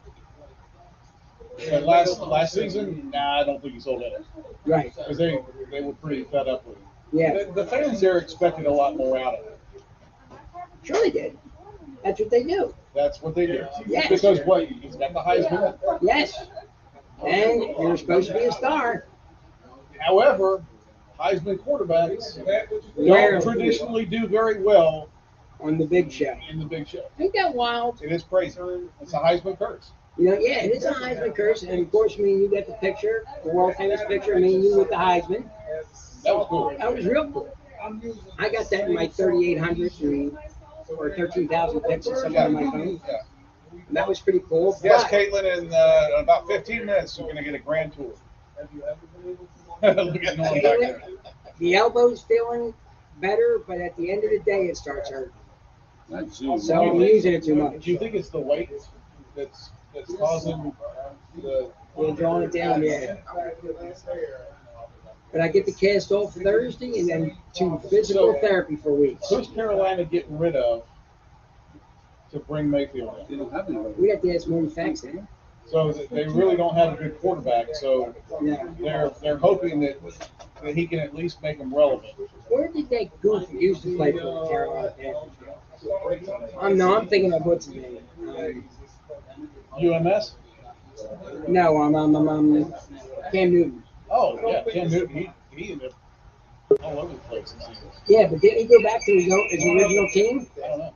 [SPEAKER 2] But last season, nah, I don't think he sold any
[SPEAKER 1] Right.
[SPEAKER 2] because they were pretty fed up with him.
[SPEAKER 1] Yeah.
[SPEAKER 2] The fans there expected a lot more out of him.
[SPEAKER 1] Sure they did. That's what they do.
[SPEAKER 2] That's what they did.
[SPEAKER 1] Yes.
[SPEAKER 2] Because what he's got the Heisman.
[SPEAKER 1] Yes. And you're supposed to be a star.
[SPEAKER 2] However, Heisman quarterbacks
[SPEAKER 1] Rarely.
[SPEAKER 2] don't traditionally do very well
[SPEAKER 1] On the big show.
[SPEAKER 2] in the big show.
[SPEAKER 1] Ain't that wild?
[SPEAKER 2] It is crazy. It's a Heisman curse.
[SPEAKER 1] You know, yeah, it is a Heisman curse. And of course, me and you got the picture, the world famous picture, me and you with the Heisman.
[SPEAKER 2] That was cool.
[SPEAKER 1] That was real cool. I got that in my 3,800 or 13,000 pixels somewhere on my phone.
[SPEAKER 2] Yeah.
[SPEAKER 1] And that was pretty cool.
[SPEAKER 2] Yes,
[SPEAKER 1] But
[SPEAKER 2] Caitlin, in about 15 minutes, we're going to get a grand tour. Look at Norm back there.
[SPEAKER 1] the elbow's feeling better, but at the end of the day, it starts hurting.
[SPEAKER 3] That's you.
[SPEAKER 1] So I'm using it too much.
[SPEAKER 2] Do you think it's the weight that's causing the?
[SPEAKER 1] We're drawing it down, yeah. But I get the cast off Thursday and then to physical therapy for weeks.
[SPEAKER 2] Who's Carolina getting rid of to bring Mayfield
[SPEAKER 3] They
[SPEAKER 2] in?
[SPEAKER 3] don't have anybody.
[SPEAKER 1] We got to ask more facts in.
[SPEAKER 2] So they really don't have a good quarterback. So
[SPEAKER 1] No.
[SPEAKER 2] they're hoping that he can at least make them relevant.
[SPEAKER 1] Where did that goof that used to play for the Carolina Panthers go? I'm thinking of what's his name.
[SPEAKER 2] UMS?
[SPEAKER 1] No, Cam Newton.
[SPEAKER 2] Oh yeah, Cam Newton. He ended up all over the place. This season.
[SPEAKER 1] Yeah, but didn't he go back to his original team?
[SPEAKER 2] I don't know.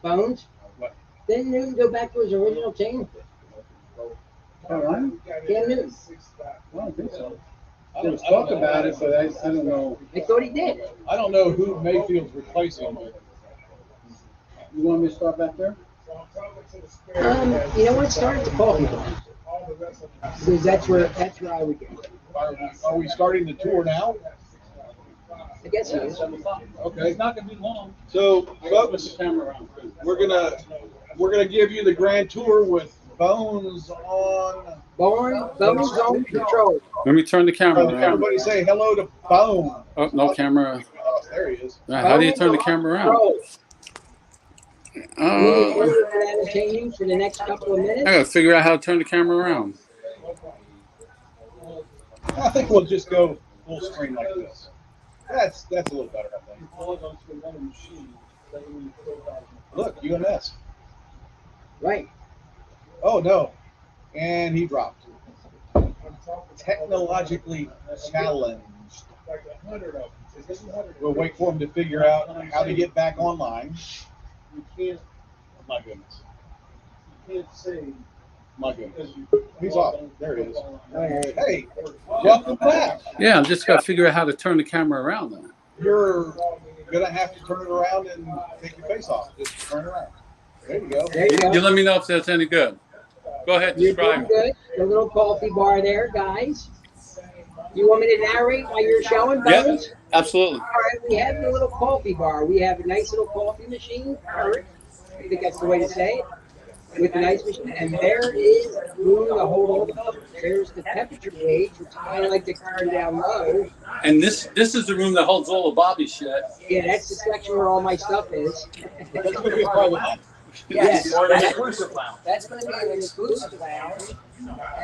[SPEAKER 1] Bones?
[SPEAKER 2] What?
[SPEAKER 1] Didn't Newton go back to his original team?
[SPEAKER 3] Carolina?
[SPEAKER 1] Cam Newton.
[SPEAKER 3] I don't think so.
[SPEAKER 2] I
[SPEAKER 3] There
[SPEAKER 2] don't,
[SPEAKER 3] was
[SPEAKER 2] I don't
[SPEAKER 3] talk
[SPEAKER 2] know.
[SPEAKER 3] about it, but I don't know.
[SPEAKER 1] I thought he did.
[SPEAKER 2] I don't know who Mayfield's replacing. But
[SPEAKER 3] You want me to start back there?
[SPEAKER 1] You know what? Start at the coffee bar. Because that's where I would go.
[SPEAKER 2] are we starting the tour now?
[SPEAKER 1] I guess it is.
[SPEAKER 2] Okay.
[SPEAKER 3] It's not gonna be long.
[SPEAKER 2] So,
[SPEAKER 3] I gotta put
[SPEAKER 2] folks,
[SPEAKER 3] the camera around.
[SPEAKER 2] we're gonna give you the grand tour with Bones on.
[SPEAKER 1] Bones on control.
[SPEAKER 3] Let me turn the camera around.
[SPEAKER 2] Everybody say hello to Bone.
[SPEAKER 3] Oh, no camera.
[SPEAKER 2] Oh, there he is.
[SPEAKER 3] How do you turn the camera around?
[SPEAKER 1] Control. Any further entertaining for the next couple of
[SPEAKER 3] I
[SPEAKER 1] minutes?
[SPEAKER 3] gotta figure out how to turn the camera around.
[SPEAKER 2] I think we'll just go full screen like this. That's a little better, I think. Look, UMS.
[SPEAKER 1] Right.
[SPEAKER 2] Oh no, and he dropped. Technologically challenged. We'll wait for him to figure out how to get back online. My goodness. My goodness. He's off. There it is.
[SPEAKER 1] Right.
[SPEAKER 2] Hey, welcome back.
[SPEAKER 3] Yeah, I'm just gotta figure out how to turn the camera around then.
[SPEAKER 2] You're gonna have to turn it around and take your face off. Just turn it around. There you go.
[SPEAKER 1] There you go.
[SPEAKER 3] You let me know if that's any good. Go ahead,
[SPEAKER 1] You're
[SPEAKER 3] describe
[SPEAKER 1] doing
[SPEAKER 3] it.
[SPEAKER 1] good. The little coffee bar there, guys. You want me to narrate while you're showing,
[SPEAKER 3] Yep,
[SPEAKER 1] Bones?
[SPEAKER 3] absolutely.
[SPEAKER 1] All right, we have the little coffee bar. We have a nice little coffee machine, current. I think that's the way to say it. With a nice machine, and there is room to hold all the covers. There's the temperature gauge, which I like to turn down low.
[SPEAKER 3] And this is the room that holds all the Bobby shit.
[SPEAKER 1] Yeah, that's the section where all my stuff is.
[SPEAKER 2] That's gonna be a private lounge.
[SPEAKER 1] Yes,
[SPEAKER 4] Or an
[SPEAKER 1] that's,
[SPEAKER 4] exclusive lounge.
[SPEAKER 1] that's going to be an exclusive lounge,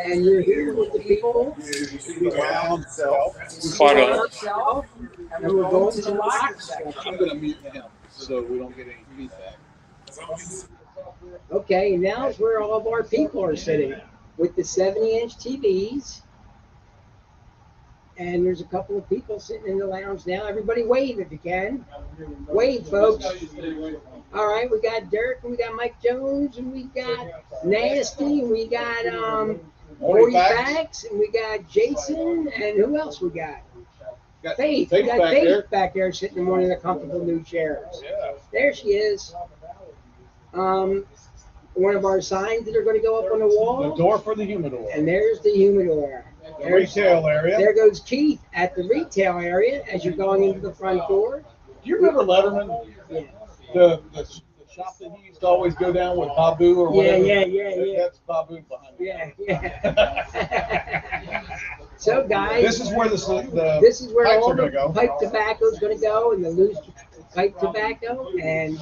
[SPEAKER 1] and you're here with the people.
[SPEAKER 2] The lounge itself.
[SPEAKER 3] Part of it.
[SPEAKER 1] Itself, and we're going to the locker section.
[SPEAKER 2] I'm gonna mute him so we don't get any feedback.
[SPEAKER 1] Okay, and now is where all of our people are sitting with the 70-inch TVs. And there's a couple of people sitting in the lounge now. Everybody wave if you can. Wave, folks. All right, we got Derek, and we got Mike Jones, and we got Nasty, and we got 40 Facts, and we got Jason, and who else we got?
[SPEAKER 2] Got
[SPEAKER 1] Faith. We got
[SPEAKER 2] back
[SPEAKER 1] Faith
[SPEAKER 2] there.
[SPEAKER 1] back there sitting in one of the comfortable new chairs.
[SPEAKER 2] Yeah.
[SPEAKER 1] There she is. One of our signs that are going to go up on the
[SPEAKER 2] The
[SPEAKER 1] wall.
[SPEAKER 2] door for the humidor.
[SPEAKER 1] And there's the humidor.
[SPEAKER 2] The retail area.
[SPEAKER 1] There goes Keith at the retail area as you're going into the front door.
[SPEAKER 2] Do you remember Letterman?
[SPEAKER 1] Yeah.
[SPEAKER 2] The shop that he used to always go down with Babu or
[SPEAKER 1] Yeah,
[SPEAKER 2] whatever?
[SPEAKER 1] yeah.
[SPEAKER 2] That's Babu behind me.
[SPEAKER 1] Yeah. So, guys,
[SPEAKER 2] This is where the
[SPEAKER 1] this is where
[SPEAKER 2] pipes
[SPEAKER 1] all
[SPEAKER 2] are gonna
[SPEAKER 1] the
[SPEAKER 2] go.
[SPEAKER 1] pipe tobacco is going to go, and the loose pipe tobacco, and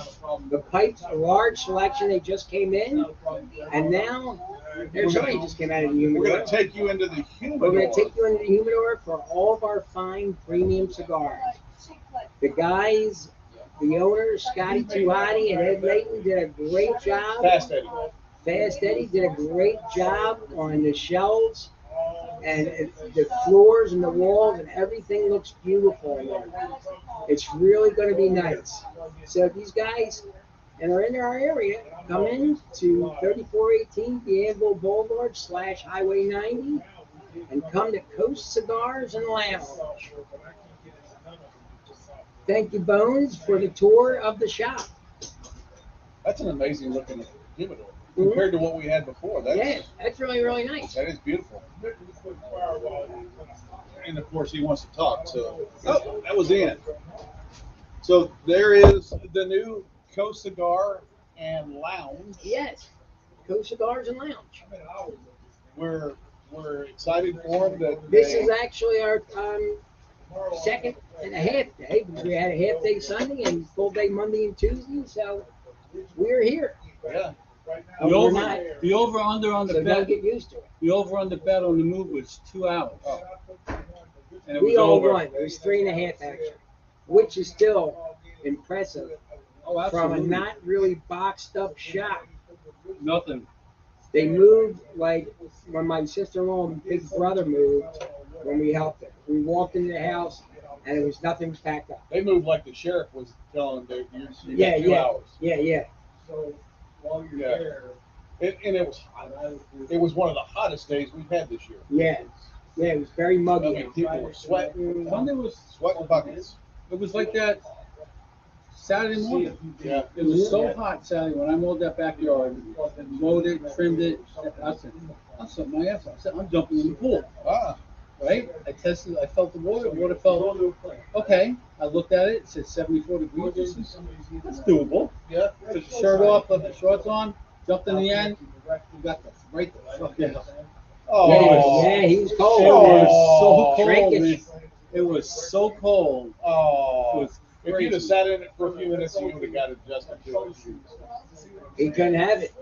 [SPEAKER 1] the pipes, a large selection. They just came in, and now there's somebody just came out of the
[SPEAKER 2] We're
[SPEAKER 1] humidor.
[SPEAKER 2] going to take you into the humidor.
[SPEAKER 1] We're going to take you into the humidor for all of our fine premium cigars. The guys, the owners, Scotty Tuhati and Ed Layton, did a great job.
[SPEAKER 2] Fast Eddie.
[SPEAKER 1] Fast Eddie did a great job on the shelves and the floors and the walls, and everything looks beautiful in there. It's really going to be nice. So these guys that are in our area, come in to 3418 Bienville Boulevard / Highway 90 and come to Coast Cigars and Lounge. Thank you, Bones, for the tour of the shop.
[SPEAKER 2] That's an amazing looking humidor compared to what we had before.
[SPEAKER 1] Yeah, that's really, really nice.
[SPEAKER 2] That is beautiful. And of course, he wants to talk. So, oh, that was in. So there is the new Coast Cigar and Lounge.
[SPEAKER 1] Yes, Coast Cigars and Lounge.
[SPEAKER 2] We're excited for them.
[SPEAKER 1] This is actually our second and a half day, because we had a half day Sunday and full day Monday and Tuesday, so we're here.
[SPEAKER 2] Yeah.
[SPEAKER 1] But we're not,
[SPEAKER 3] The over under on
[SPEAKER 1] so
[SPEAKER 3] the
[SPEAKER 1] don't
[SPEAKER 3] bet.
[SPEAKER 1] get used to it.
[SPEAKER 3] The over on the bet on the move was 2 hours.
[SPEAKER 2] Oh.
[SPEAKER 3] And it was
[SPEAKER 1] We all
[SPEAKER 3] over.
[SPEAKER 1] won. It was 3.5 actually, which is still impressive
[SPEAKER 3] Oh,
[SPEAKER 1] from a
[SPEAKER 3] absolutely.
[SPEAKER 1] not really boxed up shop.
[SPEAKER 3] Nothing.
[SPEAKER 1] They moved like when my sister-in-law and big brother moved when we helped them. We walked into the house and it was nothing packed up.
[SPEAKER 2] They moved like the sheriff was telling them you
[SPEAKER 1] Yeah,
[SPEAKER 2] got 2
[SPEAKER 1] yeah.
[SPEAKER 2] hours.
[SPEAKER 1] Yeah.
[SPEAKER 2] Yeah. And it was hot. It was one of the hottest days we've had this year.
[SPEAKER 1] Yeah, it was very
[SPEAKER 2] I
[SPEAKER 1] muggy.
[SPEAKER 2] mean, people were sweating,
[SPEAKER 3] Sunday was,
[SPEAKER 2] sweating buckets.
[SPEAKER 3] it was like that Saturday morning.
[SPEAKER 2] Yeah.
[SPEAKER 3] It was so hot Saturday when I mowed that backyard, mowed it, trimmed it. I said, my ass off. I said, I'm jumping in the pool.
[SPEAKER 2] Ah.
[SPEAKER 3] Right? I tested, I felt the water felt okay. I looked at it, it said 74 degrees. I said, that's doable.
[SPEAKER 2] Yeah.
[SPEAKER 3] Took the shirt off, left the shorts on, jumped in the end. We got the right the fuck in.
[SPEAKER 2] Oh.
[SPEAKER 1] Yeah, he was
[SPEAKER 3] It
[SPEAKER 1] cold.
[SPEAKER 3] was so cold,
[SPEAKER 1] Shrinkage.
[SPEAKER 3] man. It was so cold.
[SPEAKER 2] Oh. If you'd have sat in it for a few minutes, you would have got adjusted to it.
[SPEAKER 1] He couldn't have it.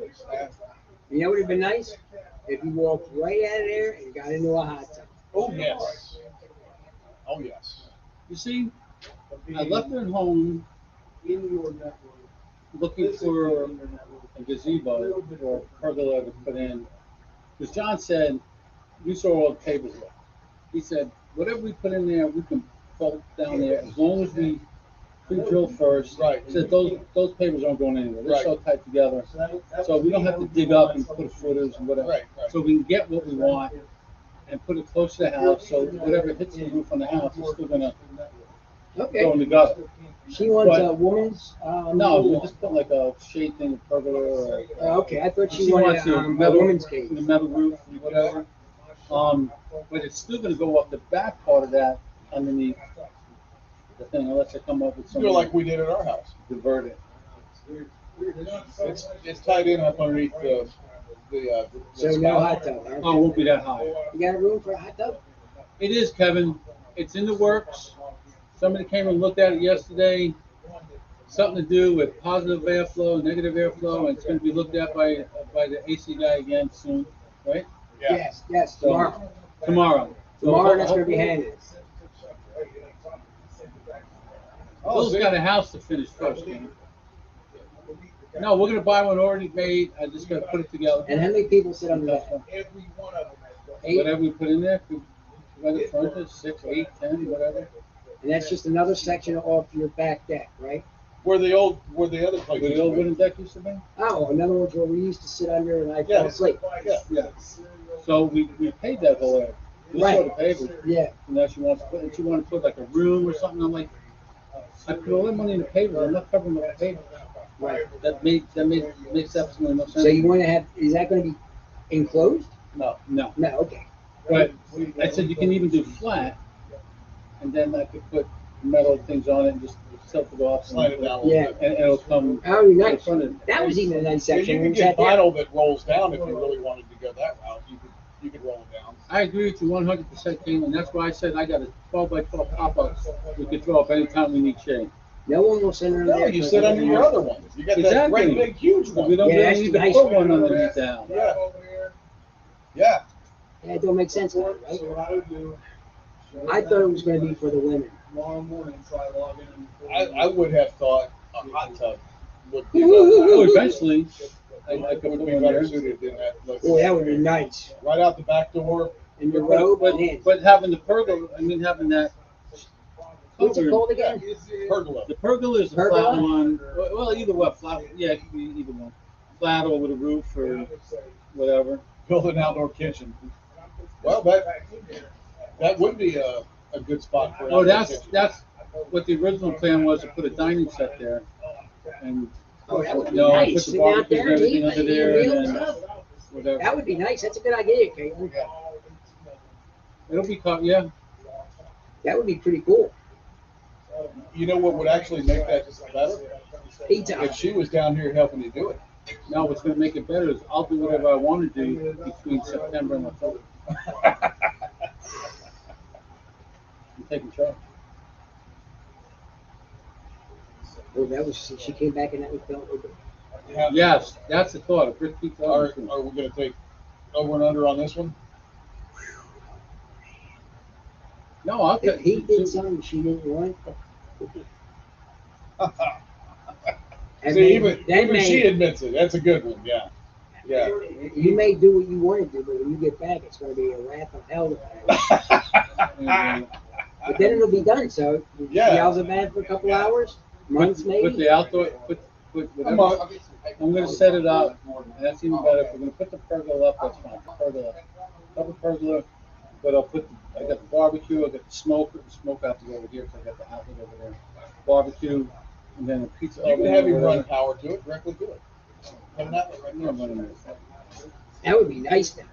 [SPEAKER 1] You know what would have been nice? If he walked right out of there and got into a hot tub.
[SPEAKER 2] Oh yes. Oh yes.
[SPEAKER 3] You see, I left her at home looking for a gazebo or pergola to put in. Because John said, you saw all the papers there. He said, whatever we put in there, we can put down there as long as we pre-drill first.
[SPEAKER 2] Right.
[SPEAKER 3] He said those papers aren't going anywhere. They're
[SPEAKER 2] Right.
[SPEAKER 3] so tight together. So we don't have to dig up and put footers and whatever.
[SPEAKER 2] Right, right.
[SPEAKER 3] So we can get what we want and put it close to the house. So whatever hits the roof on the house is still gonna go in
[SPEAKER 1] Okay.
[SPEAKER 3] the gutter.
[SPEAKER 1] She wants
[SPEAKER 3] But-
[SPEAKER 1] a woman's.
[SPEAKER 3] No, we just put like a shade thing, a pergola, or
[SPEAKER 1] Okay, I thought she
[SPEAKER 3] she
[SPEAKER 1] wanted
[SPEAKER 3] wants a
[SPEAKER 1] a
[SPEAKER 3] metal,
[SPEAKER 1] woman's cage.
[SPEAKER 3] the metal roof, or whatever. But it's still gonna go up the back part of that underneath the thing, unless I come up with
[SPEAKER 2] Do
[SPEAKER 3] something
[SPEAKER 2] like we did at our house.
[SPEAKER 3] to divert it.
[SPEAKER 2] It's tied in up underneath the
[SPEAKER 1] So no
[SPEAKER 2] spout.
[SPEAKER 1] hot tub. Huh?
[SPEAKER 3] Oh, it won't be that high.
[SPEAKER 1] You got a room for a hot tub?
[SPEAKER 3] It is, Kevin. It's in the works. Somebody came and looked at it yesterday. Something to do with positive airflow, negative airflow, and it's going to be looked at by the AC guy again soon, right?
[SPEAKER 2] Yeah.
[SPEAKER 1] Yes, yes,
[SPEAKER 3] So-
[SPEAKER 1] tomorrow.
[SPEAKER 3] Tomorrow. So
[SPEAKER 1] Tomorrow that's going to be
[SPEAKER 3] hopefully-
[SPEAKER 1] handed.
[SPEAKER 2] Oh,
[SPEAKER 3] Bill's
[SPEAKER 2] see?
[SPEAKER 3] got a house to finish first, man. No, we're going to buy one already made. I just got to put it together.
[SPEAKER 1] And how many people sit under that? Eight?
[SPEAKER 3] Whatever we put in there, whether furniture, 6, 8, 10, whatever.
[SPEAKER 1] And that's just another section off your back deck, right?
[SPEAKER 2] Where the other place
[SPEAKER 3] Where the old wooden deck used to be.
[SPEAKER 1] Oh, in other words, where we used to sit under and I
[SPEAKER 2] Yeah.
[SPEAKER 1] fell asleep.
[SPEAKER 2] Yeah.
[SPEAKER 3] Yeah. So we paid that whole area. We saw the papers.
[SPEAKER 1] Yeah.
[SPEAKER 3] And now she wants to put, she wanted to put like a room or something. I'm like, I put all that money in the papers. I'm not covering the papers.
[SPEAKER 1] Right.
[SPEAKER 3] That makes absolutely no sense.
[SPEAKER 1] So you want to have, is that going to be enclosed?
[SPEAKER 2] No.
[SPEAKER 3] No.
[SPEAKER 1] No, okay.
[SPEAKER 3] But I said you can even do flat, and then I could put metal things on it and just tilt it off.
[SPEAKER 2] Slide it down a
[SPEAKER 1] Yeah.
[SPEAKER 2] little bit.
[SPEAKER 3] And it'll come.
[SPEAKER 1] That would be
[SPEAKER 3] in
[SPEAKER 1] nice.
[SPEAKER 3] front of it.
[SPEAKER 1] That was even a nice
[SPEAKER 2] Yeah,
[SPEAKER 1] section.
[SPEAKER 2] you
[SPEAKER 1] when
[SPEAKER 2] could
[SPEAKER 1] we sat
[SPEAKER 2] get
[SPEAKER 1] there.
[SPEAKER 2] vinyl that rolls down if you really wanted to go that route. You could roll it down.
[SPEAKER 3] I agree with you 100%, King, and that's why I said I got a 12 by 12 pop-up we could throw up anytime we need shade.
[SPEAKER 1] No one will sit under
[SPEAKER 2] No,
[SPEAKER 1] there.
[SPEAKER 2] you
[SPEAKER 1] for
[SPEAKER 2] sit
[SPEAKER 1] a
[SPEAKER 2] under your
[SPEAKER 1] couple
[SPEAKER 2] other ones. You got that
[SPEAKER 3] Exactly.
[SPEAKER 2] great big huge
[SPEAKER 3] But
[SPEAKER 2] one.
[SPEAKER 3] we don't
[SPEAKER 1] Yeah,
[SPEAKER 3] really
[SPEAKER 1] that's
[SPEAKER 3] need to
[SPEAKER 1] nice.
[SPEAKER 3] put one underneath that.
[SPEAKER 2] Yeah. Yeah.
[SPEAKER 1] Yeah, it don't make sense, now, right? I thought it was going to be for the women.
[SPEAKER 2] I would have thought a hot tub would be
[SPEAKER 3] Oh, eventually, I could put
[SPEAKER 2] would be
[SPEAKER 3] one
[SPEAKER 2] better
[SPEAKER 3] there.
[SPEAKER 2] suited than that. Look,
[SPEAKER 1] Oh, that would be nice.
[SPEAKER 2] right out the back door.
[SPEAKER 1] In the robe and in.
[SPEAKER 3] But having the pergola, I mean, having that.
[SPEAKER 1] What's it
[SPEAKER 3] covered-
[SPEAKER 1] called again?
[SPEAKER 2] Pergola.
[SPEAKER 3] The pergola is the
[SPEAKER 1] Pergola?
[SPEAKER 3] flat one. Well, either way, flat. Yeah, it could be either one. Flat or with a roof or whatever.
[SPEAKER 2] Build an outdoor kitchen. Well, that would be a good spot for. an
[SPEAKER 3] Oh,
[SPEAKER 2] outdoor
[SPEAKER 3] that's
[SPEAKER 2] kitchen.
[SPEAKER 3] that's what the original plan was, to put a dining set there, and
[SPEAKER 1] Oh, that would be
[SPEAKER 3] you know,
[SPEAKER 1] nice.
[SPEAKER 3] put the
[SPEAKER 1] Sitting out
[SPEAKER 3] barbecues
[SPEAKER 1] there
[SPEAKER 3] and
[SPEAKER 1] and
[SPEAKER 3] everything
[SPEAKER 1] eating,
[SPEAKER 3] under
[SPEAKER 1] eating
[SPEAKER 3] there,
[SPEAKER 1] meals
[SPEAKER 3] and
[SPEAKER 1] and
[SPEAKER 3] then
[SPEAKER 1] stuff.
[SPEAKER 3] whatever.
[SPEAKER 1] That would be nice. That's a good idea, Caitlin.
[SPEAKER 3] It'll be caught. Yeah.
[SPEAKER 1] That would be pretty cool.
[SPEAKER 2] You know what would actually make that better?
[SPEAKER 1] Pizza.
[SPEAKER 2] If she was down here helping you do it.
[SPEAKER 3] Now, what's going to make it better is I'll do whatever I want to do between September and October. I'm taking charge.
[SPEAKER 1] Oh, that was, she came back and that was built.
[SPEAKER 3] Yes, that's the thought. A brick pizza.
[SPEAKER 2] Are we going to take over and under on this one?
[SPEAKER 3] No, I'll
[SPEAKER 1] If
[SPEAKER 3] take.
[SPEAKER 1] he did something she didn't want. And
[SPEAKER 2] See, even
[SPEAKER 1] then
[SPEAKER 2] she admits it. That's a good one. Yeah. Yeah.
[SPEAKER 1] you may do what you want to do, but when you get back, it's going to be a wrath of hell. But then it'll be done. So
[SPEAKER 2] Yeah.
[SPEAKER 1] she yells about it for a couple hours, months
[SPEAKER 3] Put
[SPEAKER 1] maybe.
[SPEAKER 3] the outdoor. Put whatever. I'm going to set it up. And that's even better. If we're going to put the pergola up, that's fine. Pergola. Double pergola. But I'll put. I got the barbecue. I got the smoke. The smoke out to go over here. So I got the outlet over there. Barbecue, and then a pizza
[SPEAKER 2] You
[SPEAKER 3] oven.
[SPEAKER 2] can have
[SPEAKER 3] or
[SPEAKER 2] him run
[SPEAKER 3] whatever.
[SPEAKER 2] power to it, directly to it. Have an outlet right
[SPEAKER 3] I'm
[SPEAKER 2] there.
[SPEAKER 3] not running this.
[SPEAKER 1] That would be nice now.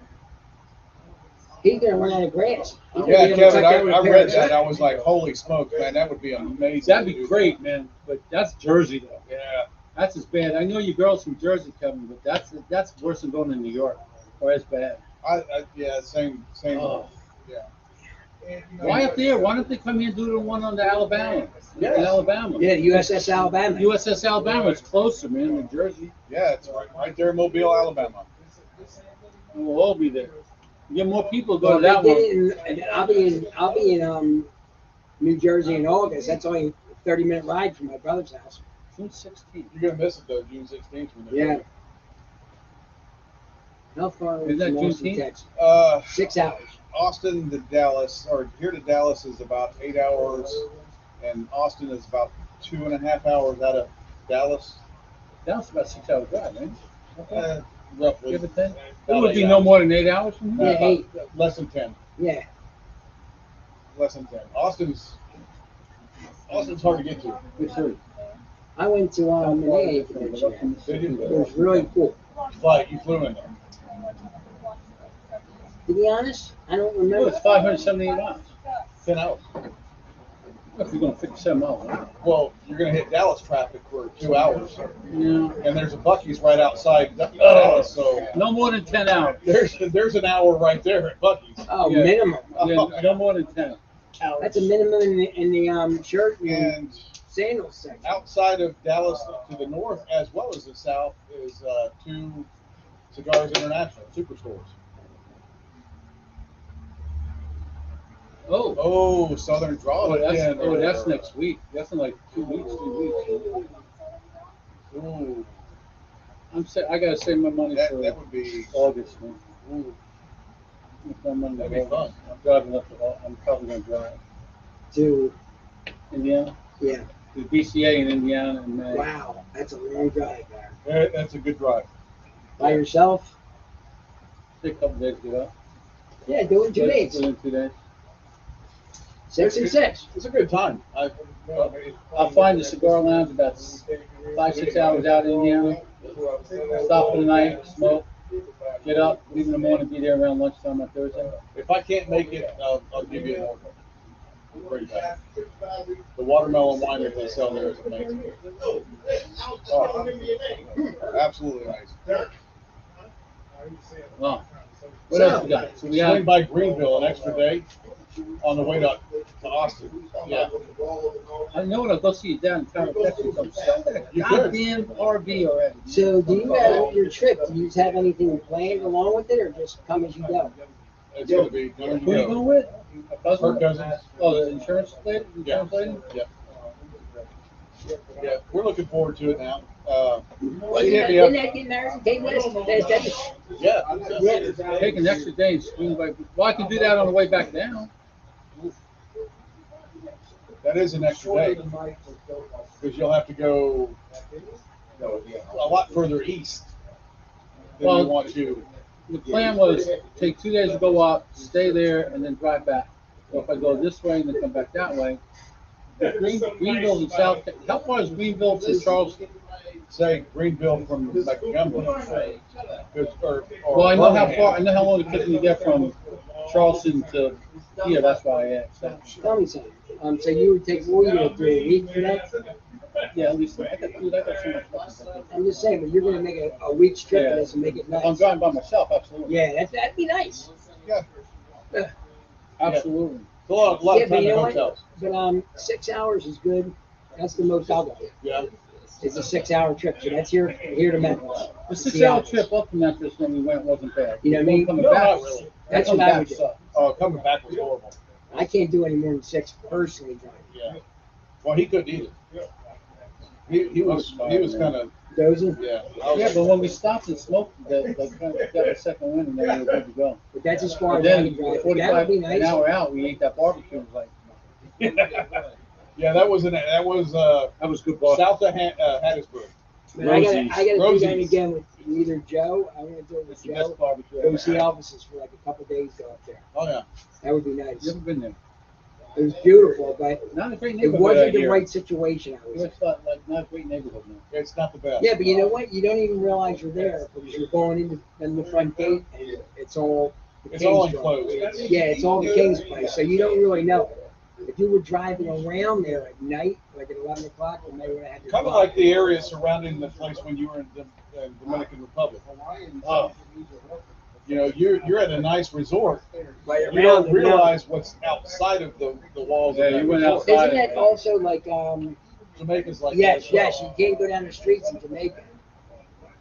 [SPEAKER 1] He's going to run out of grass. He's gonna
[SPEAKER 2] Yeah,
[SPEAKER 1] be able to
[SPEAKER 2] Kevin,
[SPEAKER 1] cut that with a
[SPEAKER 2] I
[SPEAKER 1] pair
[SPEAKER 2] read
[SPEAKER 1] of
[SPEAKER 2] that. I
[SPEAKER 1] scissors.
[SPEAKER 2] was like, holy smokes, man, that would be amazing.
[SPEAKER 3] That'd
[SPEAKER 2] to
[SPEAKER 3] be
[SPEAKER 2] do
[SPEAKER 3] great, man. But that's Jersey, though.
[SPEAKER 2] that. Yeah.
[SPEAKER 3] That's as bad. I know you girls from Jersey, Kevin, but that's worse than going to New York, or as bad.
[SPEAKER 2] Yeah, same.
[SPEAKER 3] Oh.
[SPEAKER 2] Yeah.
[SPEAKER 3] Why up there? Why don't they come here and do the one on the Alabama?
[SPEAKER 2] Yes.
[SPEAKER 3] In Alabama.
[SPEAKER 1] Yeah, the USS Alabama.
[SPEAKER 3] USS Alabama is closer, man, than Jersey.
[SPEAKER 2] Yeah, it's right there in Mobile, Alabama.
[SPEAKER 3] We'll all be there. You get more people go
[SPEAKER 1] Well,
[SPEAKER 3] to that
[SPEAKER 1] they
[SPEAKER 3] one.
[SPEAKER 1] did it in, I'll be in New Jersey in August. That's only a 30-minute ride from my brother's house.
[SPEAKER 3] June 16th.
[SPEAKER 2] You're gonna miss it though, June 16th. When they're
[SPEAKER 1] Yeah.
[SPEAKER 2] doing it.
[SPEAKER 1] How far
[SPEAKER 3] Isn't that
[SPEAKER 1] from Austin,
[SPEAKER 3] Juneteenth?
[SPEAKER 1] Texas? 6 hours.
[SPEAKER 2] Austin to Dallas, or here to Dallas is about 8 hours, and Austin is about 2.5 hours out of Dallas,
[SPEAKER 3] That's about 6 hours drive, man.
[SPEAKER 2] roughly.
[SPEAKER 3] Give or take. It
[SPEAKER 2] About
[SPEAKER 3] would be
[SPEAKER 2] 8
[SPEAKER 3] no
[SPEAKER 2] hours.
[SPEAKER 3] more than 8 hours from here.
[SPEAKER 1] Yeah, 8.
[SPEAKER 2] Less than 10.
[SPEAKER 1] Yeah.
[SPEAKER 2] Less than 10. Austin's hard to get to.
[SPEAKER 3] It's true.
[SPEAKER 1] I went to an AA convention.
[SPEAKER 2] Did you?
[SPEAKER 1] It was really cool.
[SPEAKER 2] You flew in there.
[SPEAKER 1] To be honest, I don't
[SPEAKER 3] No,
[SPEAKER 1] remember.
[SPEAKER 3] it's 578 miles.
[SPEAKER 2] 10 hours.
[SPEAKER 3] If you're going 57 miles. Right?
[SPEAKER 2] Well, you're gonna hit Dallas traffic for 2 hours,
[SPEAKER 3] Yeah.
[SPEAKER 2] and there's a Buc-ee's right outside Dallas, so
[SPEAKER 3] No more than 10 hours.
[SPEAKER 2] there's an hour right there at Buc-ee's.
[SPEAKER 1] Oh,
[SPEAKER 3] Yeah.
[SPEAKER 1] minimum.
[SPEAKER 3] Yeah, no more than 10 hours.
[SPEAKER 1] That's a minimum in the shirt and
[SPEAKER 2] And
[SPEAKER 1] sandals section.
[SPEAKER 2] outside of Dallas to the north as well as the south is 2 Cigars International superstores.
[SPEAKER 3] Oh.
[SPEAKER 2] Oh, Southern Draw.
[SPEAKER 3] That's next week. That's in like 2 weeks, 3 weeks.
[SPEAKER 2] Ooh,
[SPEAKER 3] I gotta save my money
[SPEAKER 2] that
[SPEAKER 3] for
[SPEAKER 2] would be.
[SPEAKER 3] August, man.
[SPEAKER 2] Ooh,
[SPEAKER 3] If my money
[SPEAKER 2] that'd be fun.
[SPEAKER 3] I'm driving up to. I'm probably gonna drive
[SPEAKER 1] To,
[SPEAKER 3] Indiana.
[SPEAKER 1] yeah.
[SPEAKER 3] The BCA in Indiana in May.
[SPEAKER 1] Wow, that's a long drive there.
[SPEAKER 2] That's a good drive.
[SPEAKER 1] By yourself?
[SPEAKER 3] Take a couple days to get up.
[SPEAKER 1] Yeah, do it in 2 days.
[SPEAKER 3] Within 2 days.
[SPEAKER 1] 6 and 6.
[SPEAKER 2] It's a good time.
[SPEAKER 3] I'll find the cigar lounge about 5-6 hours out in Indiana. Stop for the night, smoke, get up, leave in the morning, be there around lunchtime on Thursday.
[SPEAKER 2] If I can't make it, I'll give you an order. Bring it back. The watermelon wine that they sell there is amazing. Oh, absolutely nice.
[SPEAKER 3] Wow. What else we got? So we
[SPEAKER 2] Swing
[SPEAKER 3] got
[SPEAKER 2] by Greenville an extra day on the way to Austin. Yeah.
[SPEAKER 3] I know what I'll go see you down in Tower, Texas. I'm selling a
[SPEAKER 2] You could.
[SPEAKER 3] goddamn RV already.
[SPEAKER 1] So, do you have your trip? Do you have anything planned along with it, or just come as you go?
[SPEAKER 2] It's going to be.
[SPEAKER 3] Who are you going with? A cousin?
[SPEAKER 2] Her cousins.
[SPEAKER 3] Oh, the insurance lady?
[SPEAKER 2] Yeah.
[SPEAKER 3] Insurance lady?
[SPEAKER 2] Yeah. Yeah. We're looking forward to it now.
[SPEAKER 1] Well,
[SPEAKER 2] She hit me
[SPEAKER 1] didn't
[SPEAKER 2] up.
[SPEAKER 1] that get married and came with us?
[SPEAKER 2] Yeah.
[SPEAKER 3] Take an extra day and swing by. Well, I can do that on the way back down.
[SPEAKER 2] That is an extra day because you'll have to go a lot further east than
[SPEAKER 3] Well,
[SPEAKER 2] you want to.
[SPEAKER 3] The plan was take 2 days to go up, stay there, and then drive back. So if I go this way and then come back that way, Greenville's in South. How far is Greenville from Charleston?
[SPEAKER 2] Say Greenville from Montgomery.
[SPEAKER 3] Well, I know how far. I know how long it took me to get from Charleston to here. That's why I asked.
[SPEAKER 1] Tell me something. So you would take more than 3 weeks for that?
[SPEAKER 3] Yeah, at least I got so much fucking.
[SPEAKER 1] I'm just saying, but you're going to make a week's trip
[SPEAKER 3] Yeah.
[SPEAKER 1] of this and make it
[SPEAKER 3] If I'm
[SPEAKER 1] nice.
[SPEAKER 3] driving by myself, absolutely.
[SPEAKER 1] Yeah, that'd be nice.
[SPEAKER 2] Yeah.
[SPEAKER 3] Absolutely.
[SPEAKER 2] It's a lot
[SPEAKER 1] Yeah,
[SPEAKER 2] of
[SPEAKER 1] but
[SPEAKER 2] time
[SPEAKER 1] you
[SPEAKER 2] in
[SPEAKER 1] know what?
[SPEAKER 2] hotels.
[SPEAKER 1] But 6 hours is good. That's the most I'll go.
[SPEAKER 2] Yeah.
[SPEAKER 1] It's a 6-hour trip, so that's here to Memphis.
[SPEAKER 3] The 6-hour trip up to Memphis when we went wasn't bad.
[SPEAKER 1] You know what I mean?
[SPEAKER 3] Coming
[SPEAKER 2] No,
[SPEAKER 3] back,
[SPEAKER 2] not really.
[SPEAKER 1] That's
[SPEAKER 3] coming
[SPEAKER 1] what I
[SPEAKER 3] back
[SPEAKER 1] would do.
[SPEAKER 3] sucked.
[SPEAKER 2] Oh, coming back was horrible.
[SPEAKER 1] I can't do any more than 6 personally driving.
[SPEAKER 2] Yeah. Well, he couldn't either. He was kind of
[SPEAKER 1] Dozing.
[SPEAKER 2] yeah.
[SPEAKER 3] Yeah, but when we stopped and smoked, they kind of got a second wind and then we were good to go.
[SPEAKER 1] But that's as far
[SPEAKER 3] But
[SPEAKER 1] as I
[SPEAKER 3] then
[SPEAKER 1] can drive. That
[SPEAKER 3] 45
[SPEAKER 1] would be
[SPEAKER 3] an
[SPEAKER 1] nice.
[SPEAKER 3] hour out, we ate that barbecue. It was like,
[SPEAKER 2] Yeah, that was
[SPEAKER 3] that was good barbecue.
[SPEAKER 2] south of Hattiesburg.
[SPEAKER 1] But I gotta do that
[SPEAKER 2] Rosie's.
[SPEAKER 1] again with either Joe. I'm gonna do it with
[SPEAKER 3] It's the best
[SPEAKER 1] Joe.
[SPEAKER 3] barbecue.
[SPEAKER 1] Go see Elvis's for like a couple days. Go up there.
[SPEAKER 2] Oh yeah.
[SPEAKER 1] That would be nice.
[SPEAKER 3] You ever been there?
[SPEAKER 1] It was beautiful, but
[SPEAKER 3] Not a great
[SPEAKER 1] it
[SPEAKER 3] neighborhood.
[SPEAKER 1] wasn't
[SPEAKER 3] out
[SPEAKER 1] the
[SPEAKER 3] here.
[SPEAKER 1] right situation. I was in.
[SPEAKER 3] It's like not a great neighborhood now.
[SPEAKER 2] It's not the best.
[SPEAKER 1] Yeah, but you know what? You don't even realize you're there because you're going in the front gate and it's all the
[SPEAKER 2] It's all
[SPEAKER 1] King's
[SPEAKER 2] enclosed.
[SPEAKER 1] place. Yeah, it's all the King's place, so you don't really know. If you were driving around there at night, like at 11 o'clock, you may have had your
[SPEAKER 2] Kind of like the area surrounding the place when you were in the Dominican Republic.
[SPEAKER 3] Oh,
[SPEAKER 2] You know, you're at a nice resort.
[SPEAKER 1] Right
[SPEAKER 2] You
[SPEAKER 1] around
[SPEAKER 2] don't
[SPEAKER 1] the
[SPEAKER 2] realize what's outside of the walls
[SPEAKER 3] Yeah,
[SPEAKER 2] of that
[SPEAKER 3] you went
[SPEAKER 2] resort.
[SPEAKER 3] outside.
[SPEAKER 1] Isn't that also like
[SPEAKER 2] Jamaica's like that
[SPEAKER 1] yes,
[SPEAKER 2] as well.
[SPEAKER 1] yes, you can't go down the streets in Jamaica.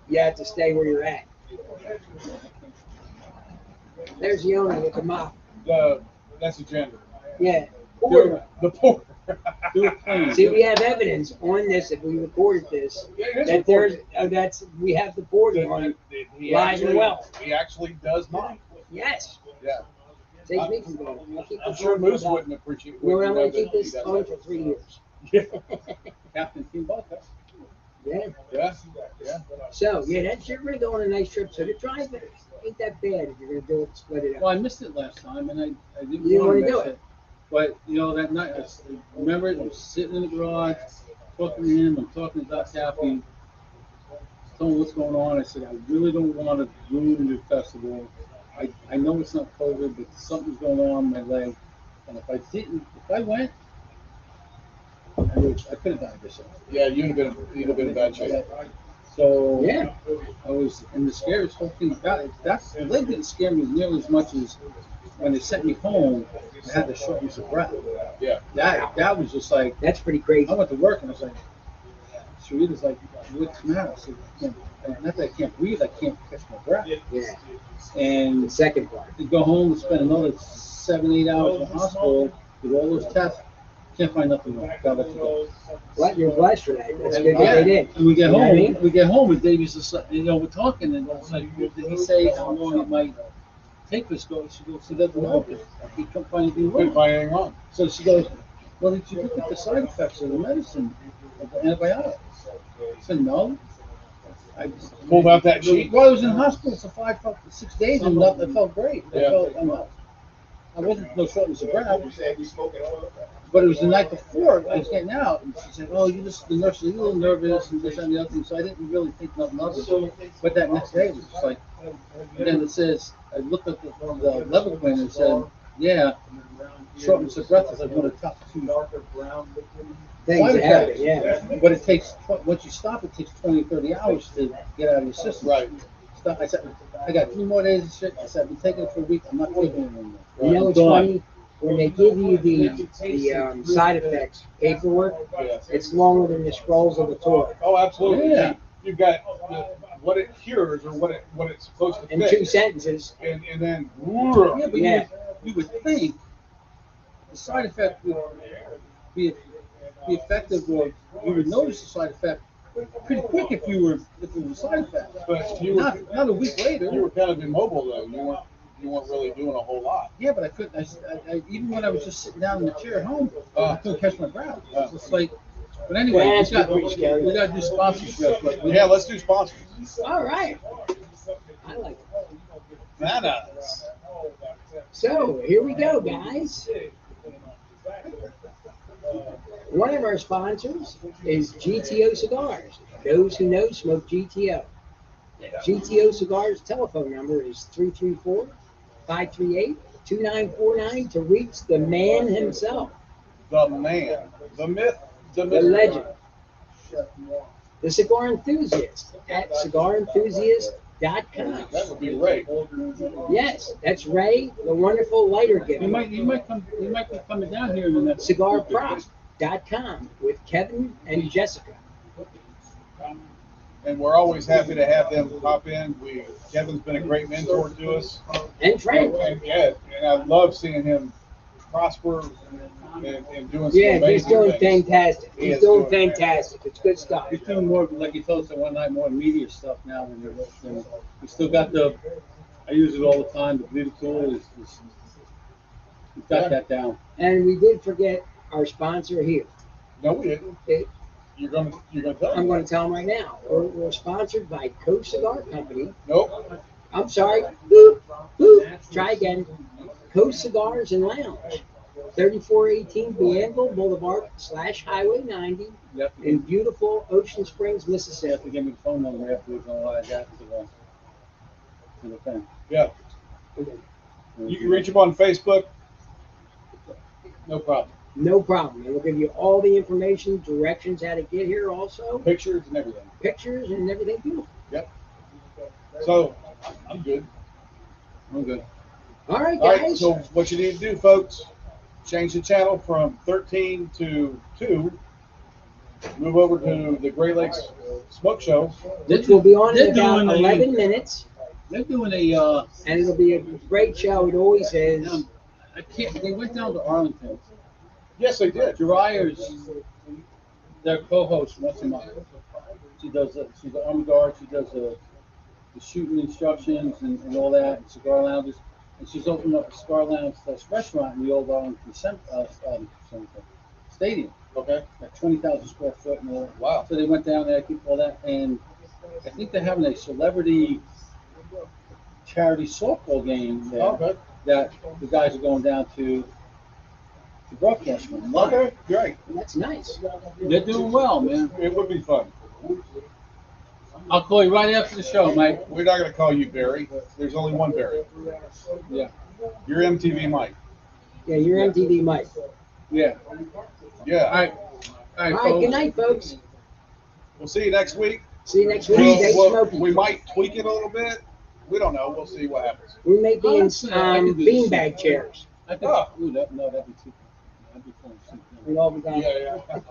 [SPEAKER 1] You have to stay where you're at. There's the owner with the mop.
[SPEAKER 2] That's a gender.
[SPEAKER 1] Yeah.
[SPEAKER 3] They're,
[SPEAKER 2] The poor.
[SPEAKER 3] they're clean.
[SPEAKER 1] See, we have evidence on this if we recorded this
[SPEAKER 2] Yeah, it is
[SPEAKER 1] that there's
[SPEAKER 2] important.
[SPEAKER 1] we have the board on.
[SPEAKER 2] He
[SPEAKER 1] Live and
[SPEAKER 2] actually-
[SPEAKER 1] well.
[SPEAKER 2] He actually does mop.
[SPEAKER 1] Yes.
[SPEAKER 2] Yeah.
[SPEAKER 1] Saves me from going. I'll keep
[SPEAKER 2] I'm
[SPEAKER 1] this
[SPEAKER 2] sure
[SPEAKER 1] on
[SPEAKER 2] Moose
[SPEAKER 1] for about-
[SPEAKER 2] wouldn't appreciate.
[SPEAKER 1] No, I'm
[SPEAKER 2] wouldn't
[SPEAKER 1] going
[SPEAKER 2] know
[SPEAKER 1] to keep
[SPEAKER 2] that he
[SPEAKER 1] this
[SPEAKER 2] does
[SPEAKER 1] on
[SPEAKER 2] that.
[SPEAKER 1] for 3 years.
[SPEAKER 3] Captain Team Bucket.
[SPEAKER 1] Yeah.
[SPEAKER 2] Yeah. Yeah.
[SPEAKER 1] So, yeah, that's you're going to go on a nice trip. So the drive ain't that bad if you're going to do it, split it up.
[SPEAKER 3] Well, I missed it last time, and I didn't
[SPEAKER 1] You didn't
[SPEAKER 3] want to
[SPEAKER 1] wanna do
[SPEAKER 3] miss
[SPEAKER 1] it.
[SPEAKER 3] it. But you know, that night, remember, I was sitting in the garage, talking to him, I'm talking to Doc Cappy, told him what's going on. I said, I really don't want to ruin your festival. I know it's not COVID, but something's going on in my leg. And if I went, I could have died this year.
[SPEAKER 2] Yeah. You'd have been in bad shape.
[SPEAKER 3] So
[SPEAKER 1] Yeah.
[SPEAKER 3] I was, and the scariest whole thing about it, the leg didn't scare me nearly as much as when they sent me home. I had the shortness of breath.
[SPEAKER 2] Yeah.
[SPEAKER 3] That was just like,
[SPEAKER 1] That's pretty crazy.
[SPEAKER 3] I went to work and I was like, Sharita's like, what's the matter? I said, not that I can't breathe, I can't catch my breath.
[SPEAKER 1] Yeah. The
[SPEAKER 3] And
[SPEAKER 1] second part.
[SPEAKER 3] to go home and spend another 7-8 hours in the hospital with all those tests, can't find nothing wrong. Gotta let you go.
[SPEAKER 1] What? You're blessed for that. That's good that
[SPEAKER 3] Yeah.
[SPEAKER 1] they did.
[SPEAKER 3] And we get
[SPEAKER 1] You know what I
[SPEAKER 3] home,
[SPEAKER 1] mean?
[SPEAKER 3] and Davey's just like, we're talking, and it's like, did he say how long it might take this? She goes, she doesn't know, because he couldn't find anything
[SPEAKER 2] Couldn't
[SPEAKER 3] wrong.
[SPEAKER 2] find anything wrong.
[SPEAKER 3] So she goes, well, did you look at the side effects of the medicine, of the antibiotics? I said, no. I just
[SPEAKER 2] Pulled out that sheet.
[SPEAKER 3] Well, I was in hospital for 6 days and nothing. I felt great.
[SPEAKER 2] Yeah.
[SPEAKER 3] I wasn't no shortness of breath. But it was the night before I was getting out, and she said, "Oh, the nurse was a little nervous and this and the other thing." So I didn't really think nothing of it. But that next day it was just like, and then it says, I looked at the level plan and it said, "Yeah, shortness of breath is like one of the top 2
[SPEAKER 1] Things
[SPEAKER 3] side
[SPEAKER 1] that happen,
[SPEAKER 3] effects."
[SPEAKER 1] yeah.
[SPEAKER 3] But it takes once you stop, it takes 20, 30 hours to get out of your system.
[SPEAKER 2] Right.
[SPEAKER 3] Stop. I said, I got 3 more days of shit. I said, I've been taking it for a week. I'm not taking it anymore.
[SPEAKER 1] You know, it's
[SPEAKER 3] Done.
[SPEAKER 1] funny when they give you the side effects paperwork.
[SPEAKER 2] Yeah.
[SPEAKER 1] It's longer than the scrolls of the Torah.
[SPEAKER 2] Oh, absolutely.
[SPEAKER 3] Yeah.
[SPEAKER 2] You've got what it cures or what it's supposed to
[SPEAKER 1] In
[SPEAKER 2] fix.
[SPEAKER 1] 2 sentences.
[SPEAKER 2] And then
[SPEAKER 3] Yeah, but
[SPEAKER 1] Yeah.
[SPEAKER 3] you would think the side effect would be effective, or you would notice the side effect pretty quick if it was a side effect.
[SPEAKER 2] but you were
[SPEAKER 3] Not a week later.
[SPEAKER 2] you were kind of immobile though. You weren't really doing a whole lot.
[SPEAKER 3] Yeah, but I couldn't. I even when I was just sitting down in the chair at home, I couldn't catch my breath. It's just like. But anyway,
[SPEAKER 1] Yeah, that's pretty scary.
[SPEAKER 3] we got to do sponsorship. But
[SPEAKER 2] Yeah, let's do sponsors.
[SPEAKER 1] All right. I like it.
[SPEAKER 2] Bananas.
[SPEAKER 1] So here we go, guys. One of our sponsors is GTO Cigars. Those who know smoke GTO. GTO Cigars telephone number is 334-538-2949 to reach the man himself,
[SPEAKER 2] The man, the myth, the
[SPEAKER 1] the
[SPEAKER 2] myth.
[SPEAKER 1] legend, the cigar enthusiast at cigarenthusiast.com.
[SPEAKER 2] That would be Ray.
[SPEAKER 1] Yes, that's Ray, the wonderful lighter
[SPEAKER 3] you
[SPEAKER 1] giver.
[SPEAKER 3] might be coming down here in the next.
[SPEAKER 1] Cigarprop.com with Kevin and Jessica.
[SPEAKER 2] And we're always happy to have them pop in. Kevin's been a great mentor to us.
[SPEAKER 1] And Frank.
[SPEAKER 2] And I love seeing him prosper and doing some
[SPEAKER 1] Yeah, he's
[SPEAKER 2] amazing
[SPEAKER 1] doing
[SPEAKER 2] things.
[SPEAKER 1] fantastic.
[SPEAKER 2] He
[SPEAKER 1] He's
[SPEAKER 2] is
[SPEAKER 1] doing
[SPEAKER 2] doing
[SPEAKER 1] fantastic. It's good stuff.
[SPEAKER 3] He's doing more, like he told us that one night, more media stuff now than we still got I use it all the time. The Bleeder tool he's got that down.
[SPEAKER 1] And we did forget our sponsor here.
[SPEAKER 2] No, we didn't.
[SPEAKER 1] Okay,
[SPEAKER 2] You're gonna tell
[SPEAKER 1] I'm
[SPEAKER 2] him.
[SPEAKER 1] going to tell them right now. We're sponsored by Coast Cigar Company.
[SPEAKER 2] Nope.
[SPEAKER 1] I'm sorry. Boop, boop. Try again. Coast Cigars and Lounge. 3418 Bienville Boulevard / Highway 90
[SPEAKER 3] You have to
[SPEAKER 1] in beautiful Ocean Springs,
[SPEAKER 3] You have
[SPEAKER 1] Mississippi.
[SPEAKER 3] to give me the phone number afterwards and all that to the thing.
[SPEAKER 2] Yeah. You can reach him on Facebook. No problem.
[SPEAKER 1] No problem. And we'll give you all the information, directions how to get here also,
[SPEAKER 2] Pictures and everything.
[SPEAKER 1] pictures and everything beautiful.
[SPEAKER 2] So I'm good.
[SPEAKER 3] I'm good.
[SPEAKER 1] All right,
[SPEAKER 2] All right,
[SPEAKER 1] guys.
[SPEAKER 2] so what you need to do, folks, change the channel from 13 to 2. Move over to the Great Lakes Smoke Show.
[SPEAKER 1] Which will be on
[SPEAKER 3] They're
[SPEAKER 1] in about
[SPEAKER 3] doing a-
[SPEAKER 1] 11 minutes,
[SPEAKER 3] They're doing a.
[SPEAKER 1] and it'll be a great show. It always is.
[SPEAKER 3] I can't. They went down to Arlington.
[SPEAKER 2] Yes, they did.
[SPEAKER 3] Jariah's their co-host once a month. She does. She's the army guard. She does the shooting instructions and all that, and cigar lounges. And she's opened up a cigar lounge / restaurant in the old Arlington Stadium,
[SPEAKER 2] Okay.
[SPEAKER 3] like 20,000 square foot and all.
[SPEAKER 2] Wow.
[SPEAKER 3] So they went down there, keep all that, and I think they're having a celebrity charity softball game there
[SPEAKER 2] Okay.
[SPEAKER 3] that the guys are going down to broadcast from. Live.
[SPEAKER 2] Okay. Great.
[SPEAKER 1] That's nice.
[SPEAKER 3] They're doing well, man.
[SPEAKER 2] It would be fun.
[SPEAKER 3] I'll call you right after the show, mate.
[SPEAKER 2] We're not going to call you Barry. There's only one Barry.
[SPEAKER 3] Yeah.
[SPEAKER 2] You're MTV Mike.
[SPEAKER 1] Yeah, you're MTV Mike.
[SPEAKER 3] Yeah.
[SPEAKER 2] Yeah.
[SPEAKER 3] All right.
[SPEAKER 1] All right,
[SPEAKER 3] folks.
[SPEAKER 1] good night, folks.
[SPEAKER 2] We'll see you next week.
[SPEAKER 1] See you next week. Stay smoky.
[SPEAKER 2] We might tweak it a little bit. We don't know. We'll see what happens.
[SPEAKER 1] We may be in
[SPEAKER 3] I can do this.
[SPEAKER 1] beanbag chairs.
[SPEAKER 3] I think,
[SPEAKER 2] Oh.
[SPEAKER 3] ooh, that'd be too. That'd be fun.
[SPEAKER 1] We all be down.
[SPEAKER 2] Yeah, yeah.